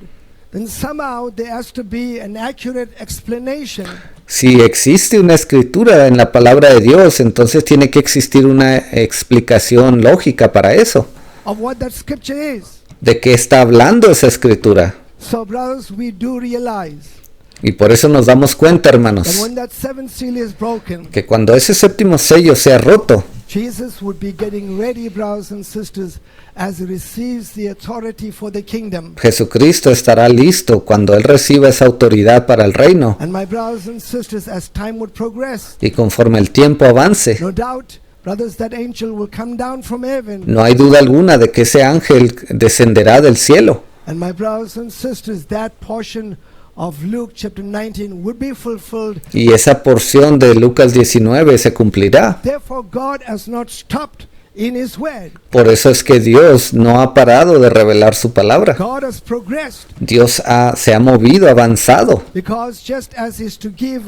then somehow there has to be an accurate explanation Si existe una escritura en la palabra de Dios, entonces tiene que existir una explicación lógica para eso. of what that scripture is. ¿De qué está hablando esa escritura? So, brothers, we do realize Y por eso nos damos cuenta, that hermanos, when that seventh seal is broken, que cuando ese séptimo sello sea roto, Jesus would be getting ready, brothers and sisters, as he receives the authority for the kingdom. Jesucristo estará listo cuando Él reciba esa autoridad para el reino. And my brothers and sisters, as time would progress, Y conforme el tiempo avance, no doubt, brothers, that angel will come down from heaven. no hay duda alguna de que ese ángel descenderá del cielo. And my brothers and sisters, that portion of Luke chapter 19 would be fulfilled. Y esa porción de Lucas 19 se cumplirá. Therefore, God has not stopped in his word. Por eso es que Dios no ha parado de revelar su palabra. God has progressed, Dios se ha movido, avanzado. because just as is to give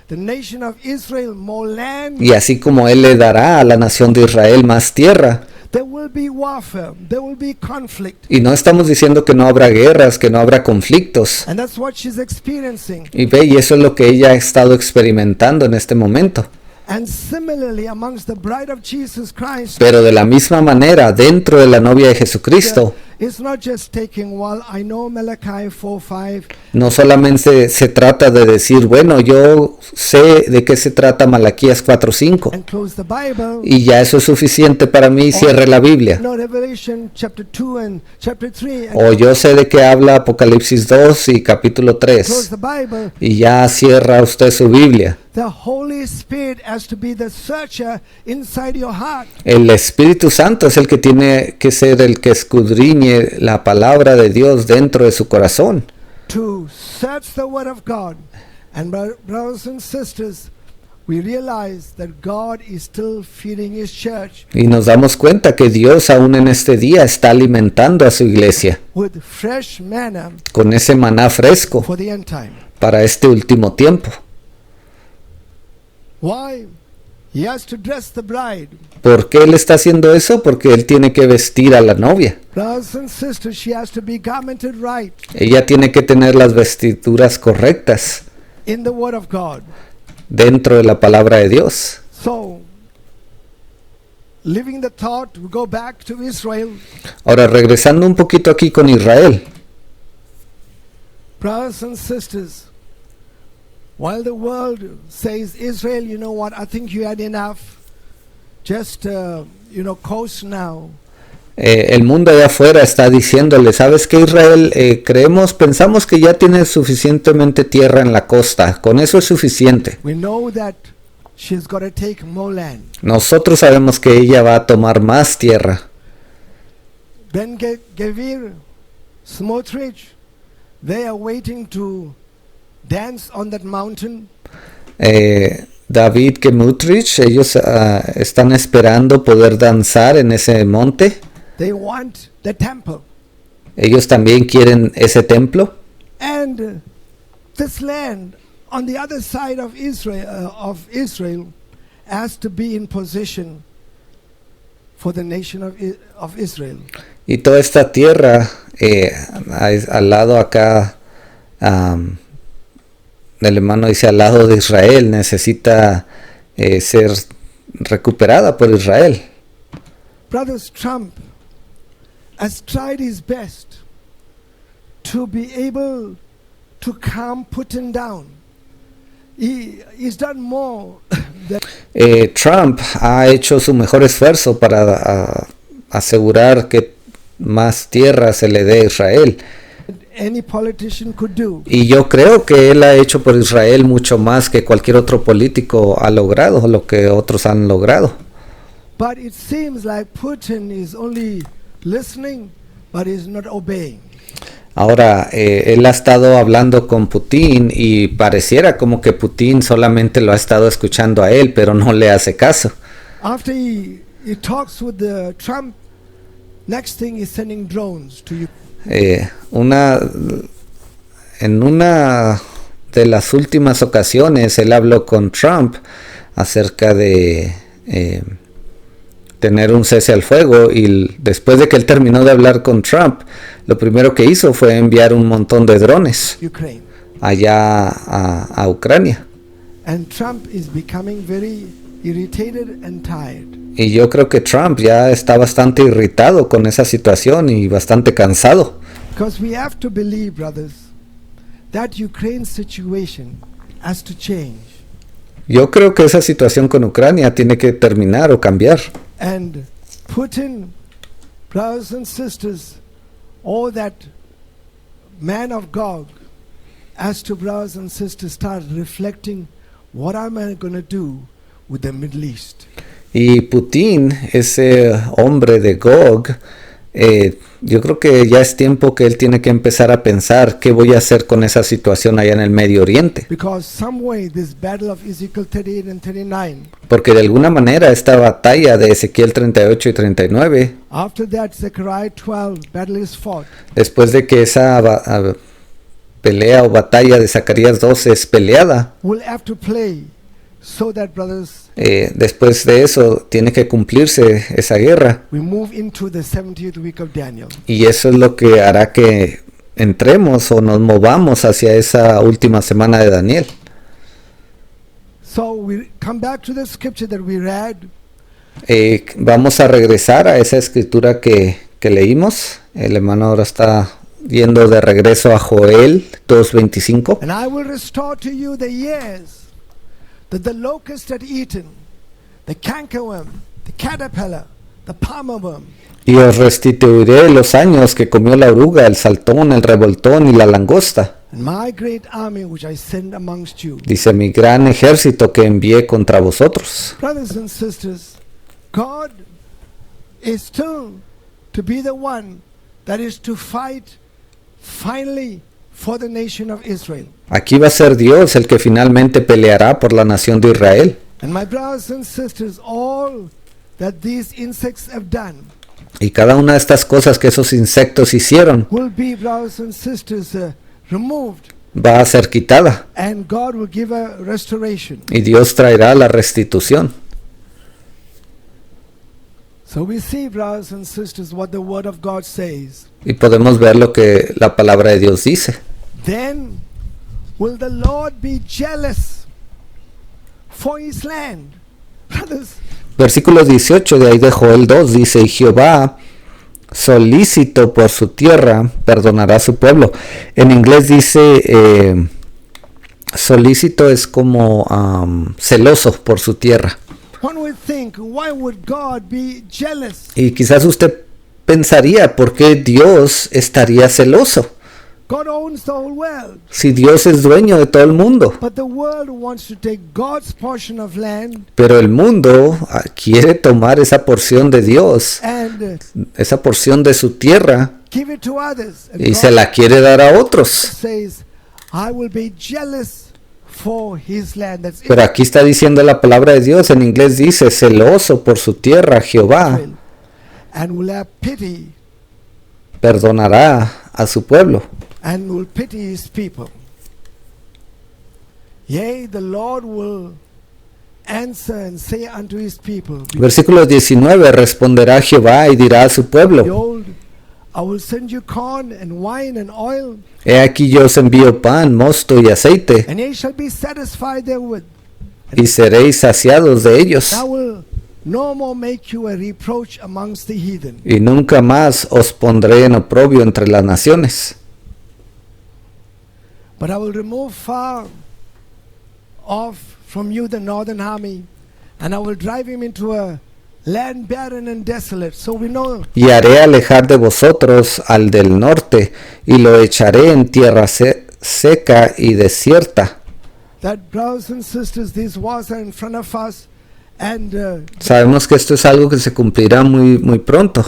the nation of Israel more land, Y así como Él le dará a la nación de Israel más tierra, There will be warfare, there will be conflict. Y no estamos diciendo que no habrá guerras, que no habrá conflictos. And that's what she's experiencing. Y ve, y eso es lo que ella ha estado experimentando en este momento. And similarly, amongst the bride of Jesus Christ, Pero de la misma manera, dentro de la novia de Jesucristo, it's not just taking, well, I know Malachi 4:5, no solamente se trata de decir, bueno, yo sé de qué se trata Malaquías 4:5, and close the Bible. y ya eso es suficiente para mí, cierre la Biblia. No, Revelation chapter 2 and chapter 3, and O yo sé de qué habla Apocalipsis 2 y capítulo close 3, the Bible. y ya cierra usted su Biblia. The Holy Spirit has to be the searcher inside your heart. El Espíritu Santo es el que tiene que ser el que escudriñe la palabra de Dios dentro de su corazón. To search the Word of God. And brothers and sisters, we realize that God is still feeding His church Y nos damos cuenta que Dios aún en este día está alimentando a su iglesia with fresh manna con ese maná fresco for the end time. para este último tiempo. Why? He has to dress the bride. ¿Por qué Él está haciendo eso? Porque Él tiene que vestir a la novia. Brothers and sisters, she has to be garmented right Ella tiene que tener las vestiduras correctas in the Word of God. dentro de la palabra de Dios. So, living the thought, we go back to Israel. Ahora, regresando un poquito aquí con Israel. Brothers and sisters, while the world says, Israel, you know what, I think you had enough. Just, coast now. El mundo allá afuera está diciéndole, ¿sabes qué, Israel? Pensamos que ya tienes suficientemente tierra en la costa. Con eso es suficiente. We know that she's got to take more land. Nosotros sabemos que ella va a tomar más tierra. Ben Gavir, Smotrich, they are waiting to dance on that mountain. David Kemutrich, ellos están esperando poder danzar en ese monte. They want the temple. Ellos también quieren ese templo. And this land on the other side of Israel has to be in position for the nation of Israel. Y toda esta tierra al lado acá, el hermano dice al lado de Israel, necesita ser recuperada por Israel. Brothers, Trump has tried his best to be able to calm Putin down. He's done more than Trump ha hecho su mejor esfuerzo para asegurar que más tierra se le dé a Israel. any politician could do. Y yo creo que él ha hecho por Israel mucho más que cualquier otro político ha logrado, lo que otros han logrado. But it seems like Putin is only listening, but is not obeying. Ahora, él ha estado hablando con Putin y pareciera como que Putin solamente lo ha estado escuchando a él, pero no le hace caso. After he talks with the Trump, next thing is sending drones to you. En una de las últimas ocasiones él habló con Trump acerca de tener un cese al fuego, y después de que él terminó de hablar con Trump, lo primero que hizo fue enviar un montón de drones Ukraine. allá a Ucrania. And Trump is becoming very irritated and tired. Y yo creo que Trump ya está bastante irritado con esa situación y bastante cansado. Because we have to believe, brothers, that Ukraine situation has to change. Yo creo que esa situación con Ucrania tiene que terminar o cambiar. And Putin, brothers and sisters, all that man of God has to, brothers and sisters, start reflecting, what am I going to do with the Middle East? Y Putin, ese hombre de Gog, yo creo que ya es tiempo que él tiene que empezar a pensar qué voy a hacer con esa situación allá en el Medio Oriente. Because some way this battle of Ezekiel 38 and 39, Porque de alguna manera esta batalla de Ezequiel 38 y 39, after that Zechariah 12 battle is fought, después de que esa pelea o batalla de Zacarías 12 es peleada, will have to play So that, brothers, Después de eso tiene que cumplirse esa guerra. we move into the 70th week of Daniel. Y eso es lo que hará que entremos o nos movamos hacia esa última semana de Daniel. So we come back to the scripture that we read. Vamos a regresar a esa escritura que leímos. El hermano ahora está yendo de regreso a Joel 2:25. And I will restore to you the years that the locust had eaten, the cankerworm, the caterpillar, the palmerworm. Y os restituiré los años que comió la oruga, el saltón, el revoltón y la langosta. And my great army which I send amongst you. Dice, mi gran ejército que envié contra vosotros. Brothers and sisters, God is still to be the one that is to fight finally for the nation of Israel. Aquí va a ser Dios el que finalmente peleará por la nación de Israel. And my brothers and sisters, all that these insects have done Y cada una de estas cosas que esos insectos hicieron will be, brothers and sisters, removed, va a ser quitada. and God will give a restoration. Y Dios traerá la restitución. So we see, brothers and sisters, what the word of God says. Y podemos ver lo que la palabra de Dios dice. Then will the Lord be jealous for his land. Brothers, Versículo 18 de ahí de Joel 2 dice, y Jehová, solícito por su tierra, perdonará a su pueblo. En inglés dice, solícito es como celoso por su tierra. one would think, why would God be jealous? Y quizás usted pensaría, ¿por qué Dios estaría celoso? God owns the whole world. Si Dios es dueño de todo el mundo. But the world wants to take God's portion of land Pero el mundo quiere tomar esa porción de Dios, and esa porción de su tierra, give it to others. And y God se la quiere dar a otros. says, I will be jealous for his land. That's Pero aquí está diciendo la palabra de Dios, en inglés dice, celoso por su tierra, Jehová Israel, and will have pity perdonará a su pueblo. and will pity his people. Yea, the Lord will answer and say unto his people, Versículo 19, responderá Jehová y dirá a su pueblo, behold, I will send you corn and wine and oil, he aquí yo os envío pan, mosto y aceite, and ye shall be satisfied therewith. y seréis saciados de ellos, I will no more make you a reproach amongst the heathen. y nunca más os pondré en oprobio entre las naciones. But I will remove far off from you the northern army, and I will drive him into a land barren and desolate. So we know Y haré alejar de vosotros al del norte, y lo echaré en tierra seca y desierta. that, brothers and sisters, these wars are in front of us, and Sabemos que esto es algo que se cumplirá muy pronto.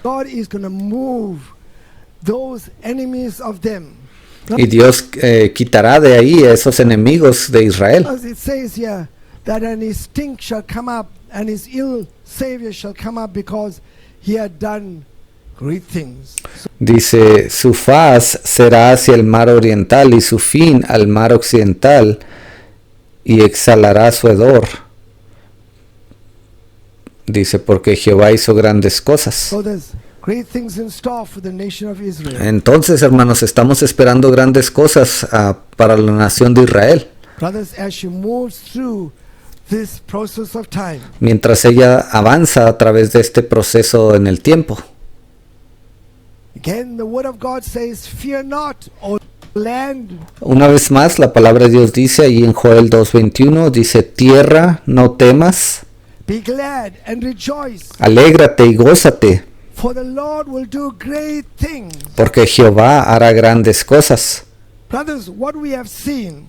God is going to move those enemies of them. Y Dios quitará de ahí a esos enemigos de Israel. As it says here, that an his stink shall come up, and his ill savior shall come up, because he had done great things. Dice, su faz será hacia el mar oriental y su fin al mar occidental, y exhalará su hedor. Dice, porque Jehová hizo grandes cosas. So there's great things in store for the nation of Israel. Entonces, hermanos, estamos esperando grandes cosas para la nación de Israel. Brothers, as she moves through this process of time, Mientras ella avanza a través de este proceso en el tiempo. again the word of God says, fear not, O land, Una vez más, la palabra de Dios dice ahí en Joel 2:21, dice, tierra, no temas, be glad and rejoice, alégrate y gózate, for the Lord will do great things. porque Jehová hará grandes cosas. Brothers, what we have seen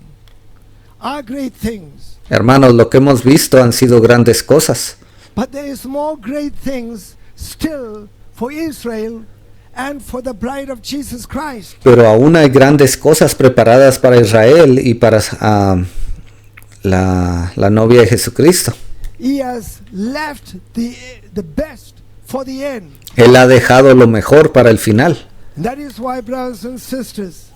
are great things, Hermanos, lo que hemos visto han sido grandes cosas, but there is more great things still for Israel and for the bride of Jesus Christ. pero aún hay grandes cosas preparadas para Israel y para la novia de Jesucristo. He has left the best for the end. Él ha dejado lo mejor para el final. And that is why, brothers and sisters,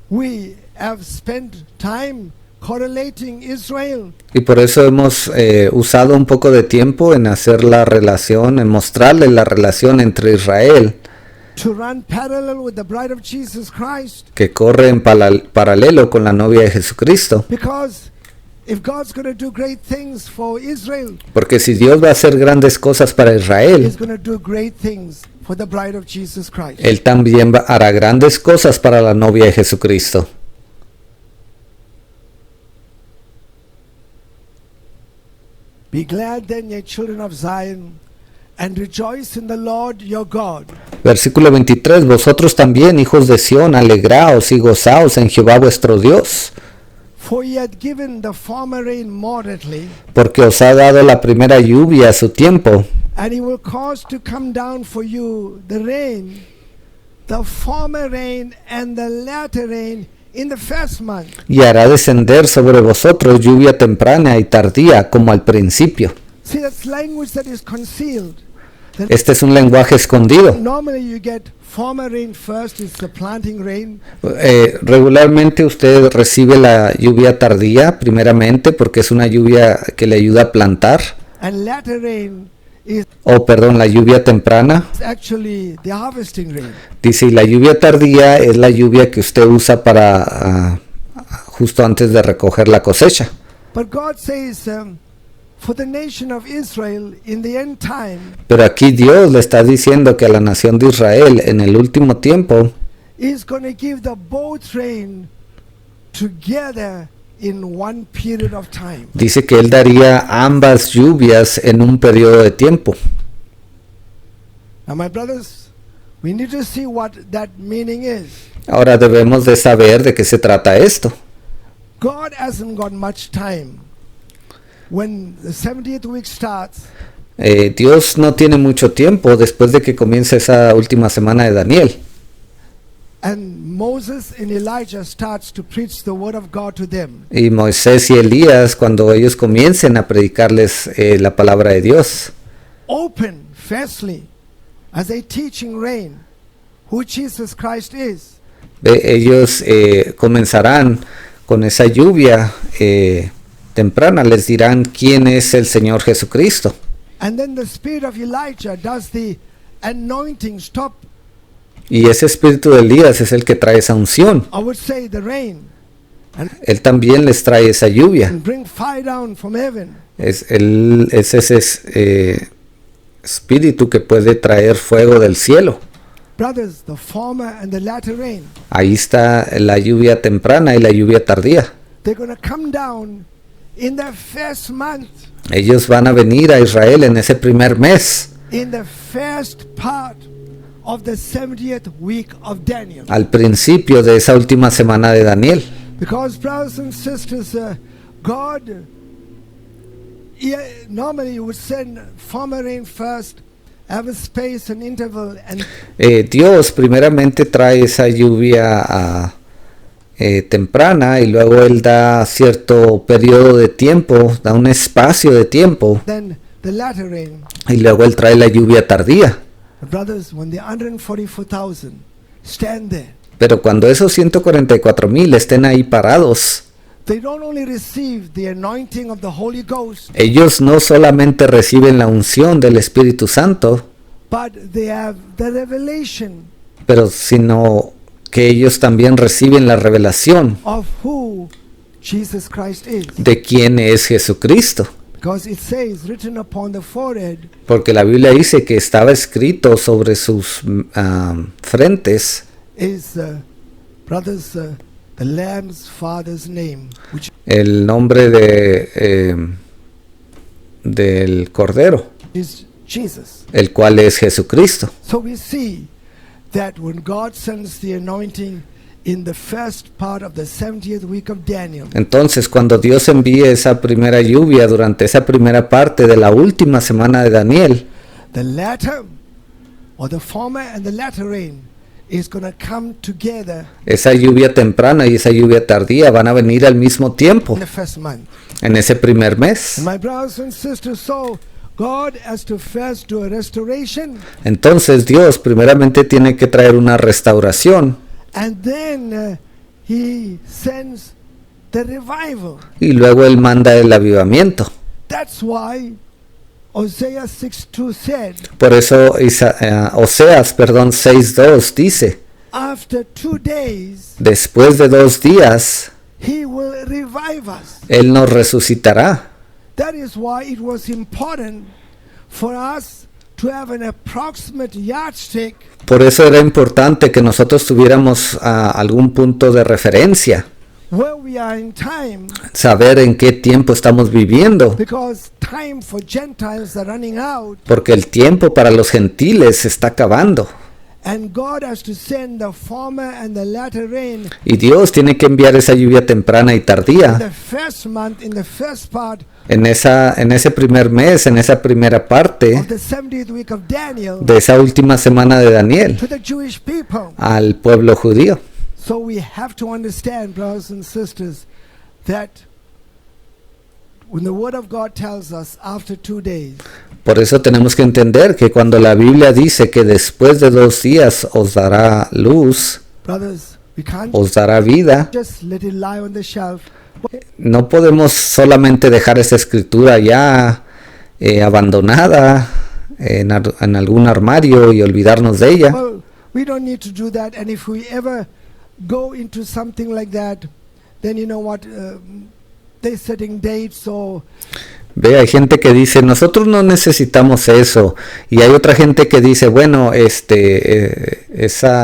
we have spent time correlating Israel Y por eso hemos usado un poco de tiempo en hacer la relación, en mostrarle la relación entre Israel, to run parallel with the bride of Jesus Christ. que corre en paralelo con la novia de Jesucristo. Because if God's going to do great things for Israel, Porque si Dios va a hacer grandes cosas para Israel, He's going to do great things for the bride of Jesus Christ. Él también hará grandes cosas para la novia de Jesucristo. Be glad then, ye children of Zion, and rejoice in the Lord your God. Versículo 23. Vosotros también, hijos de Sión, alegraos y gozaos en Jehová vuestro Dios, For he hath given the former rain moderately, porque os ha dado la primera lluvia a su tiempo, and he will cause to come down for you the rain, the former rain and the latter rain in the first month. y hará descender sobre vosotros lluvia temprana y tardía, como al principio. See, that's language that is concealed. Este es un lenguaje escondido. Normally you get former rain first, it's the planting rain, Regularmente usted recibe la lluvia tardía primeramente porque es una lluvia que le ayuda a plantar, and latter rain is la lluvia temprana. actually the harvesting rain. Dice, y la lluvia tardía es la lluvia que usted usa para justo antes de recoger la cosecha. But God says, for the nation of Israel in the end time, Pero aquí Dios le está diciendo que a la nación de Israel en el último tiempo is going to give the both rain together in one period of time. dice que Él daría ambas lluvias en un periodo de tiempo. Now, my brothers, we need to see what that meaning is. Ahora debemos de saber de qué se trata esto. God hasn't got much time. When the 70th week starts, Dios no tiene mucho tiempo después de que comience esa última semana de Daniel. and Moses and Elijah starts to preach the word of God to them, Y Moisés y Elías, cuando ellos comiencen a predicarles la palabra de Dios, open firstly as a teaching rain who Jesus Christ is. ellos comenzarán con esa lluvia temprana, les dirán quién es el Señor Jesucristo. And then the spirit of Elijah does the anointing, stop, Y ese espíritu de Elías es el que trae esa unción. I would say the rain, Él también les trae esa lluvia. and bring fire down from heaven. Es ese espíritu que puede traer fuego del cielo. Brothers, the former and the latter rain, Ahí está la lluvia temprana y la lluvia tardía. they're going to come down in the first month, Ellos van a venir a Israel en ese primer mes, in the first part of the 70th week of Daniel. al principio de esa última semana de Daniel. Because, brothers and sisters, God normally would send former rain first, have a space, an interval, and Dios primeramente trae esa lluvia temprana y luego Él da cierto periodo de tiempo, da un espacio de tiempo then the latter rain. y luego Él trae la lluvia tardía. But brothers, when the 144,000 stand there, Pero cuando esos 144,000 estén ahí parados, they don't only receive the anointing of the Holy Ghost, ellos no solamente reciben la unción del Espíritu Santo, but they have the revelation pero sino que ellos también reciben la revelación of who Jesus Christ is. de quién es Jesucristo. Because it says, written upon the forehead, Porque la Biblia dice que estaba escrito sobre sus frentes is, brothers, the Lamb's Father's name, which el nombre del Cordero, is Jesus. el cual es Jesucristo. So we see that when God sends the anointing in the first part of the 70th week of Daniel, Entonces, cuando Dios envíe esa primera lluvia durante esa primera parte de la última semana de Daniel, the latter or the former and the latter rain is going to come together esa lluvia temprana y esa lluvia tardía van a venir al mismo tiempo in the first month. en ese primer mes. And my brothers and sisters, so God has to first do a restoration, Entonces Dios primeramente tiene que traer una restauración and then He sends the revival. y luego Él manda el avivamiento. That's why Hosea 6:2 said, Por eso Oseas 6:2 dice, after 2 days después de 2 días, he will revive us. Él nos resucitará. That is why it was important for us to have an approximate yardstick Por eso era importante que nosotros tuviéramos algún punto de referencia, where we are in time, saber en qué tiempo estamos viviendo, because time for Gentiles are running out, porque el tiempo para los gentiles se está acabando. and God has to send the former and the latter rain Y Dios tiene que enviar esa lluvia temprana y in tardía the first month, in the first part en ese primer mes, en esa primera parte of the 70th week of Daniel de esa última semana de Daniel to the Jewish people. al pueblo judío. So we have to understand, brothers and sisters, that when the Word of God tells us after 2 days, Por eso tenemos que entender que cuando la Biblia dice que después de 2 días os dará luz, brothers, we can't os dará vida, just let it lie on the shelf. no podemos solamente dejar esa escritura ya abandonada en algún armario y olvidarnos de ella. Well, we don't need to do that. And if we ever go into something like that, then you know what? They're setting dates or Ve, hay gente que dice, nosotros no necesitamos eso. Y hay otra gente que dice, bueno, esta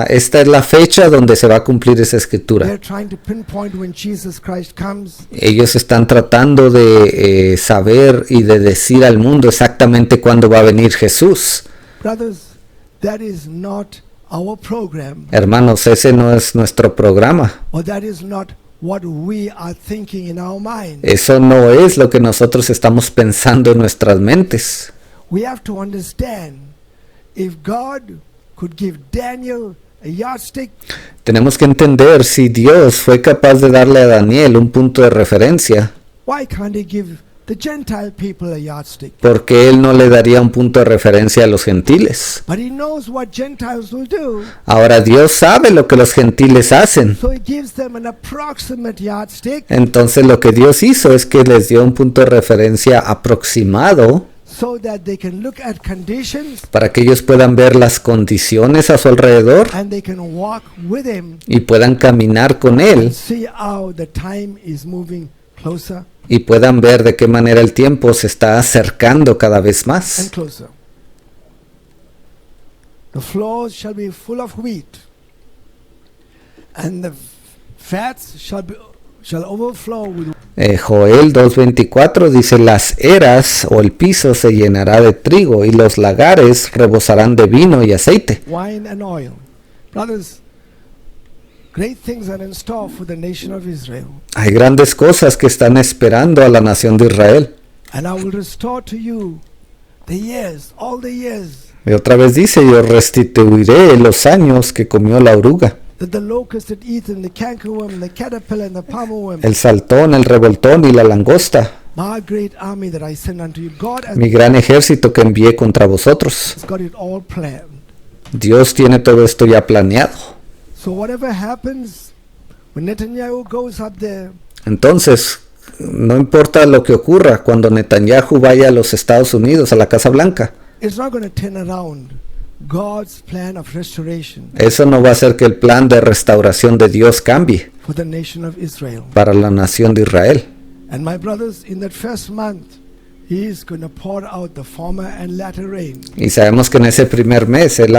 es la fecha donde se va a cumplir esa escritura. they're trying to pinpoint when Jesus Christ comes. Ellos están tratando de saber y de decir al mundo exactamente cuándo va a venir Jesús. Brothers, that is not our program, Hermanos, ese no es nuestro programa. or that is not what we are thinking in our mind. Eso no es lo que nosotros estamos pensando en nuestras mentes. We have to understand, if God could give Daniel a yardstick, Tenemos que entender, si Dios fue capaz de darle a Daniel un punto de referencia, why can't he give the Gentile people a yardstick? ¿por qué Él no le daría un punto de referencia a los gentiles? But he knows what Gentiles will do, Ahora Dios sabe lo que los gentiles hacen. so he gives them an approximate yardstick Entonces lo que Dios hizo es que les dio un punto de referencia aproximado so that they can look at conditions para que ellos puedan ver las condiciones a su alrededor and they can walk with him y puedan caminar con and Él see how the time is moving closer y puedan ver de qué manera el tiempo se está acercando cada vez and más. closer. The floors shall be full of wheat, and the fats shall overflow with Joel 2:24 dice, las eras o el piso se llenará de trigo y los lagares rebosarán de vino y aceite. wine and oil. Brothers, great things are in store for the nation of Israel. Hay grandes cosas que están esperando a la nación de Israel. And I will restore to you the years, all the years Y otra vez dice, yo restituiré los años que comió la oruga, that the locust had eaten, the cankerworm, the caterpillar, and the palmerworm. el saltón, el revoltón y la langosta, My great army that I send unto you. God has mi gran ejército que envié contra vosotros. got it all planned. Dios tiene todo esto ya planeado. So whatever happens, when Netanyahu goes up there, Entonces, no importa lo que ocurra cuando Netanyahu vaya a los Estados Unidos, a la Casa Blanca, it's not going to turn around God's plan of restoration eso no va a hacer que el plan de restauración de Dios cambie for the nation of Israel. para la nación de Israel. And my brothers, in that first month, He is going to pour out the former and latter rain. Y sabemos que en ese primer mes Él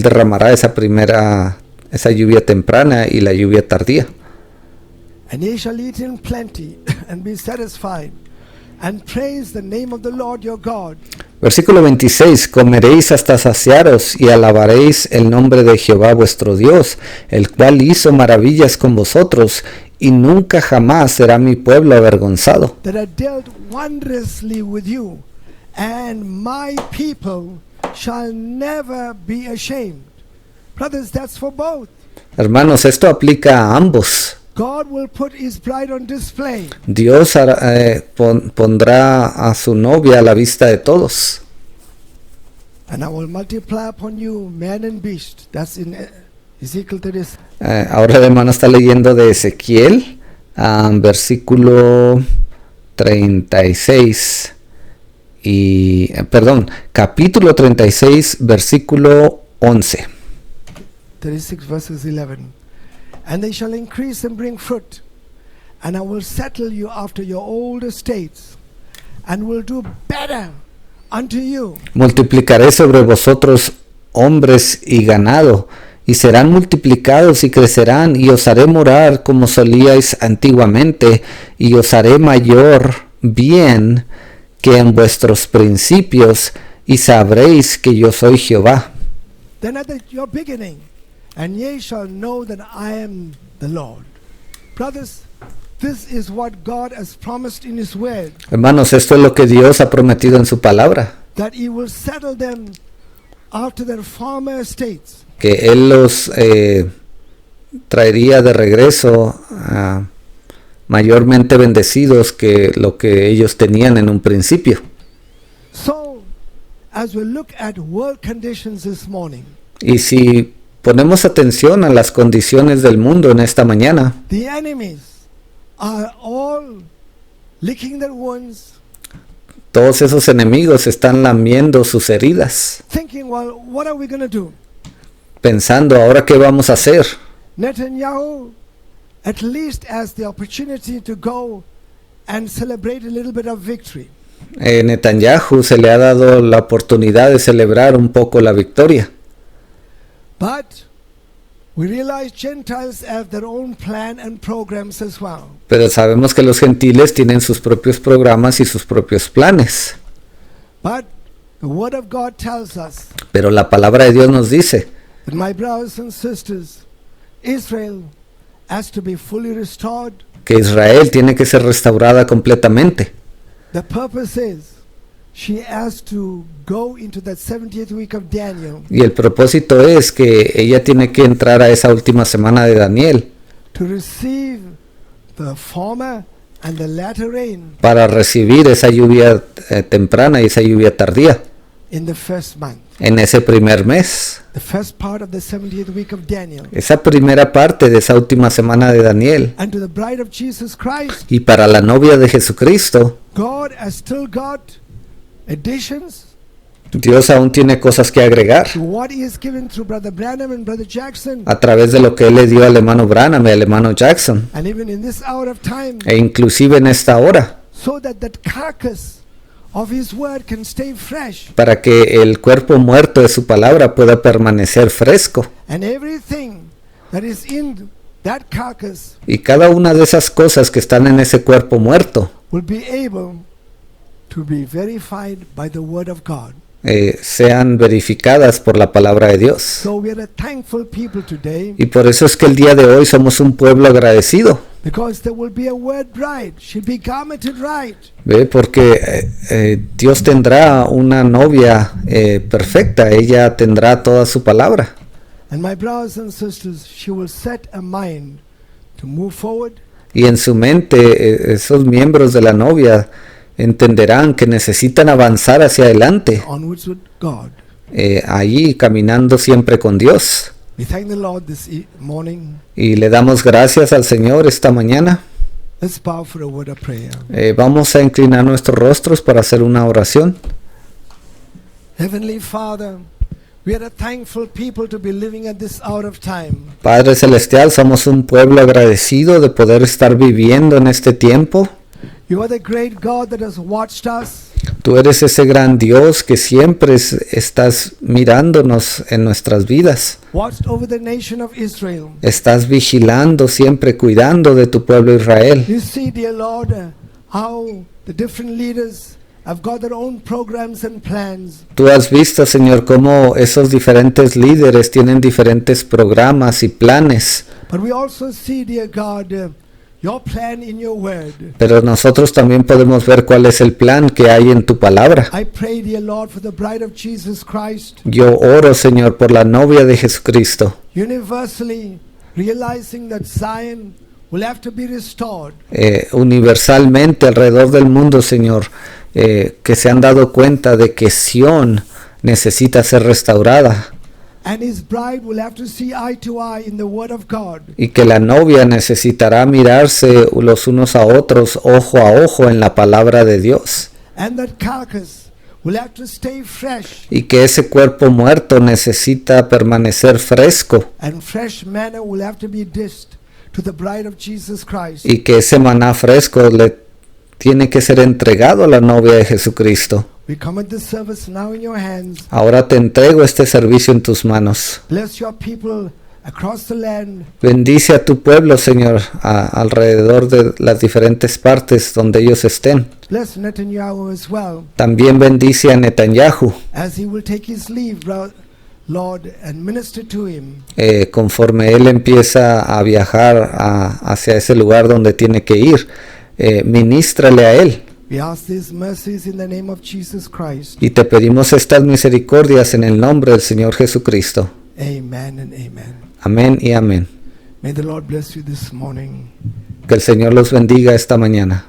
derramará esa lluvia temprana y la lluvia tardía. And ye shall eat in plenty and be satisfied, and praise the name of the Lord your God. Versículo 26, comeréis hasta saciaros y alabaréis el nombre de Jehová vuestro Dios, el cual hizo maravillas con vosotros, y nunca jamás será mi pueblo avergonzado. That I dealt wondrously with you, and my people shall never be ashamed. Brothers, that's for both. Hermanos, esto aplica a ambos. God will put His bride on display. Dios pondrá a su novia a la vista de todos. And I will multiply upon you man and beast. That's in Ezekiel 36. Ahora el hermano está leyendo de Ezequiel versículo 36 capítulo 36, versículo 11. 36 verses 11. And they shall increase and bring fruit, and I will settle you after your old estates, and will do better unto you. Multiplicaré sobre vosotros hombres y ganado, y serán multiplicados y crecerán, y os haré morar como solíais antiguamente, y os haré mayor bien que en vuestros principios, y sabréis que yo soy Jehová. Then at your beginning, and ye shall know that I am the Lord. Brothers, this is what God has promised in His word, Hermanos, esto es lo que Dios ha prometido en su palabra, that He will settle them after their former estates. que Él los traería de regreso mayormente bendecidos que lo que ellos tenían en un principio. So, as we look at world conditions this morning, Y si ponemos atención a las condiciones del mundo en esta mañana, the enemies are all licking their wounds, todos esos enemigos están lamiendo sus heridas, thinking, well, what are we going to do? pensando, ¿ahora qué vamos a hacer? Netanyahu at least has the opportunity to go and celebrate a little bit of victory. Netanyahu se le ha dado la oportunidad de celebrar un poco la victoria. But we realize Gentiles have their own plan and programs as well. Pero sabemos que los gentiles tienen sus propios programas y sus propios planes. But the Word of God tells us Pero la palabra de Dios nos dice that, my brothers and sisters, Israel has to be fully restored. que Israel tiene que ser restaurada completamente. The purpose is she has to go into that 70th week of Daniel Y el propósito es que ella tiene que entrar a esa última semana de Daniel to receive the former and the latter rain para recibir esa lluvia temprana y esa lluvia tardía in the first month, en ese primer mes. the first part of the 70th week of Daniel. Esa primera parte de esa última semana de Daniel. And to the bride of Jesus Christ, Y para la novia de Jesucristo, God has still got additions Dios aún tiene cosas que agregar to what He has given through Brother Branham and Brother Jackson. a través de lo que Él le dio al hermano Branham y al hermano Jackson, And even in this hour of time, e inclusive en esta hora, so that that carcass of His word can stay fresh, para que el cuerpo muerto de su palabra pueda permanecer fresco. and everything that is in that carcass Y cada una de esas cosas que están en ese cuerpo muerto will be able to be verified by the word of God. sean verificadas por la palabra de Dios. So we are a thankful people today, Y por eso es que el día de hoy somos un pueblo agradecido. because there will be a word bride. She'll be garmented right. ¿Ve? Porque Dios tendrá una novia perfecta, ella tendrá toda su palabra. And my brothers and sisters, she will set a mind to move forward, Y en su mente esos miembros de la novia entenderán que necesitan avanzar hacia adelante, onwards with God. allí caminando siempre con Dios. We thank the Lord this morning. Y le damos gracias al Señor esta mañana. Let's bow for a word of prayer. Vamos a inclinar nuestros rostros para hacer una oración. Heavenly Father, we are a thankful people to be living at this hour of time. Padre Celestial, somos un pueblo agradecido de poder estar viviendo en este tiempo. You are the great God that has watched us. Tú eres ese gran Dios que siempre estás mirándonos en nuestras vidas. Watched over the nation of Israel. Estás vigilando, siempre cuidando de tu pueblo Israel. You see, dear Lord, how the different leaders have got their own programs and plans. Tú has visto, Señor, cómo esos diferentes líderes tienen diferentes programas y planes. But we also see, dear God, your plan in your word. Pero nosotros también podemos ver cuál es el plan que hay en tu palabra. I pray, dear Lord, for the bride of Jesus Christ, Yo oro, Señor, por la novia de Jesucristo. universally realizing that Zion will have to be restored. Universalmente alrededor del mundo, Señor, que se han dado cuenta de que Sión necesita ser restaurada. And his bride will have to see eye to eye in the Word of God. Y que la novia necesitará mirarse los unos a otros, ojo a ojo, en la palabra de Dios. And that carcass will have to stay fresh. Y que ese cuerpo muerto necesita permanecer fresco. And fresh manna will have to be dished to the bride of Jesus Christ. Y que ese maná fresco le tiene que ser entregado a la novia de Jesucristo. We commit this service now in your hands. Ahora te entrego este servicio en tus manos. Bless your people across the land. Bendice a tu pueblo, Señor, alrededor de las diferentes partes donde ellos estén. Bless Netanyahu as well, También bendice a Netanyahu, as he will take his leave, Lord, and minister to him. conforme él empieza a viajar hacia ese lugar donde tiene que ir. Ministrale a él. We ask these mercies in the name of Jesus Christ. Y te pedimos estas misericordias en el nombre del Señor Jesucristo. Amen and amen. Amén y amén. May the Lord bless you this morning. Que el Señor los bendiga esta mañana.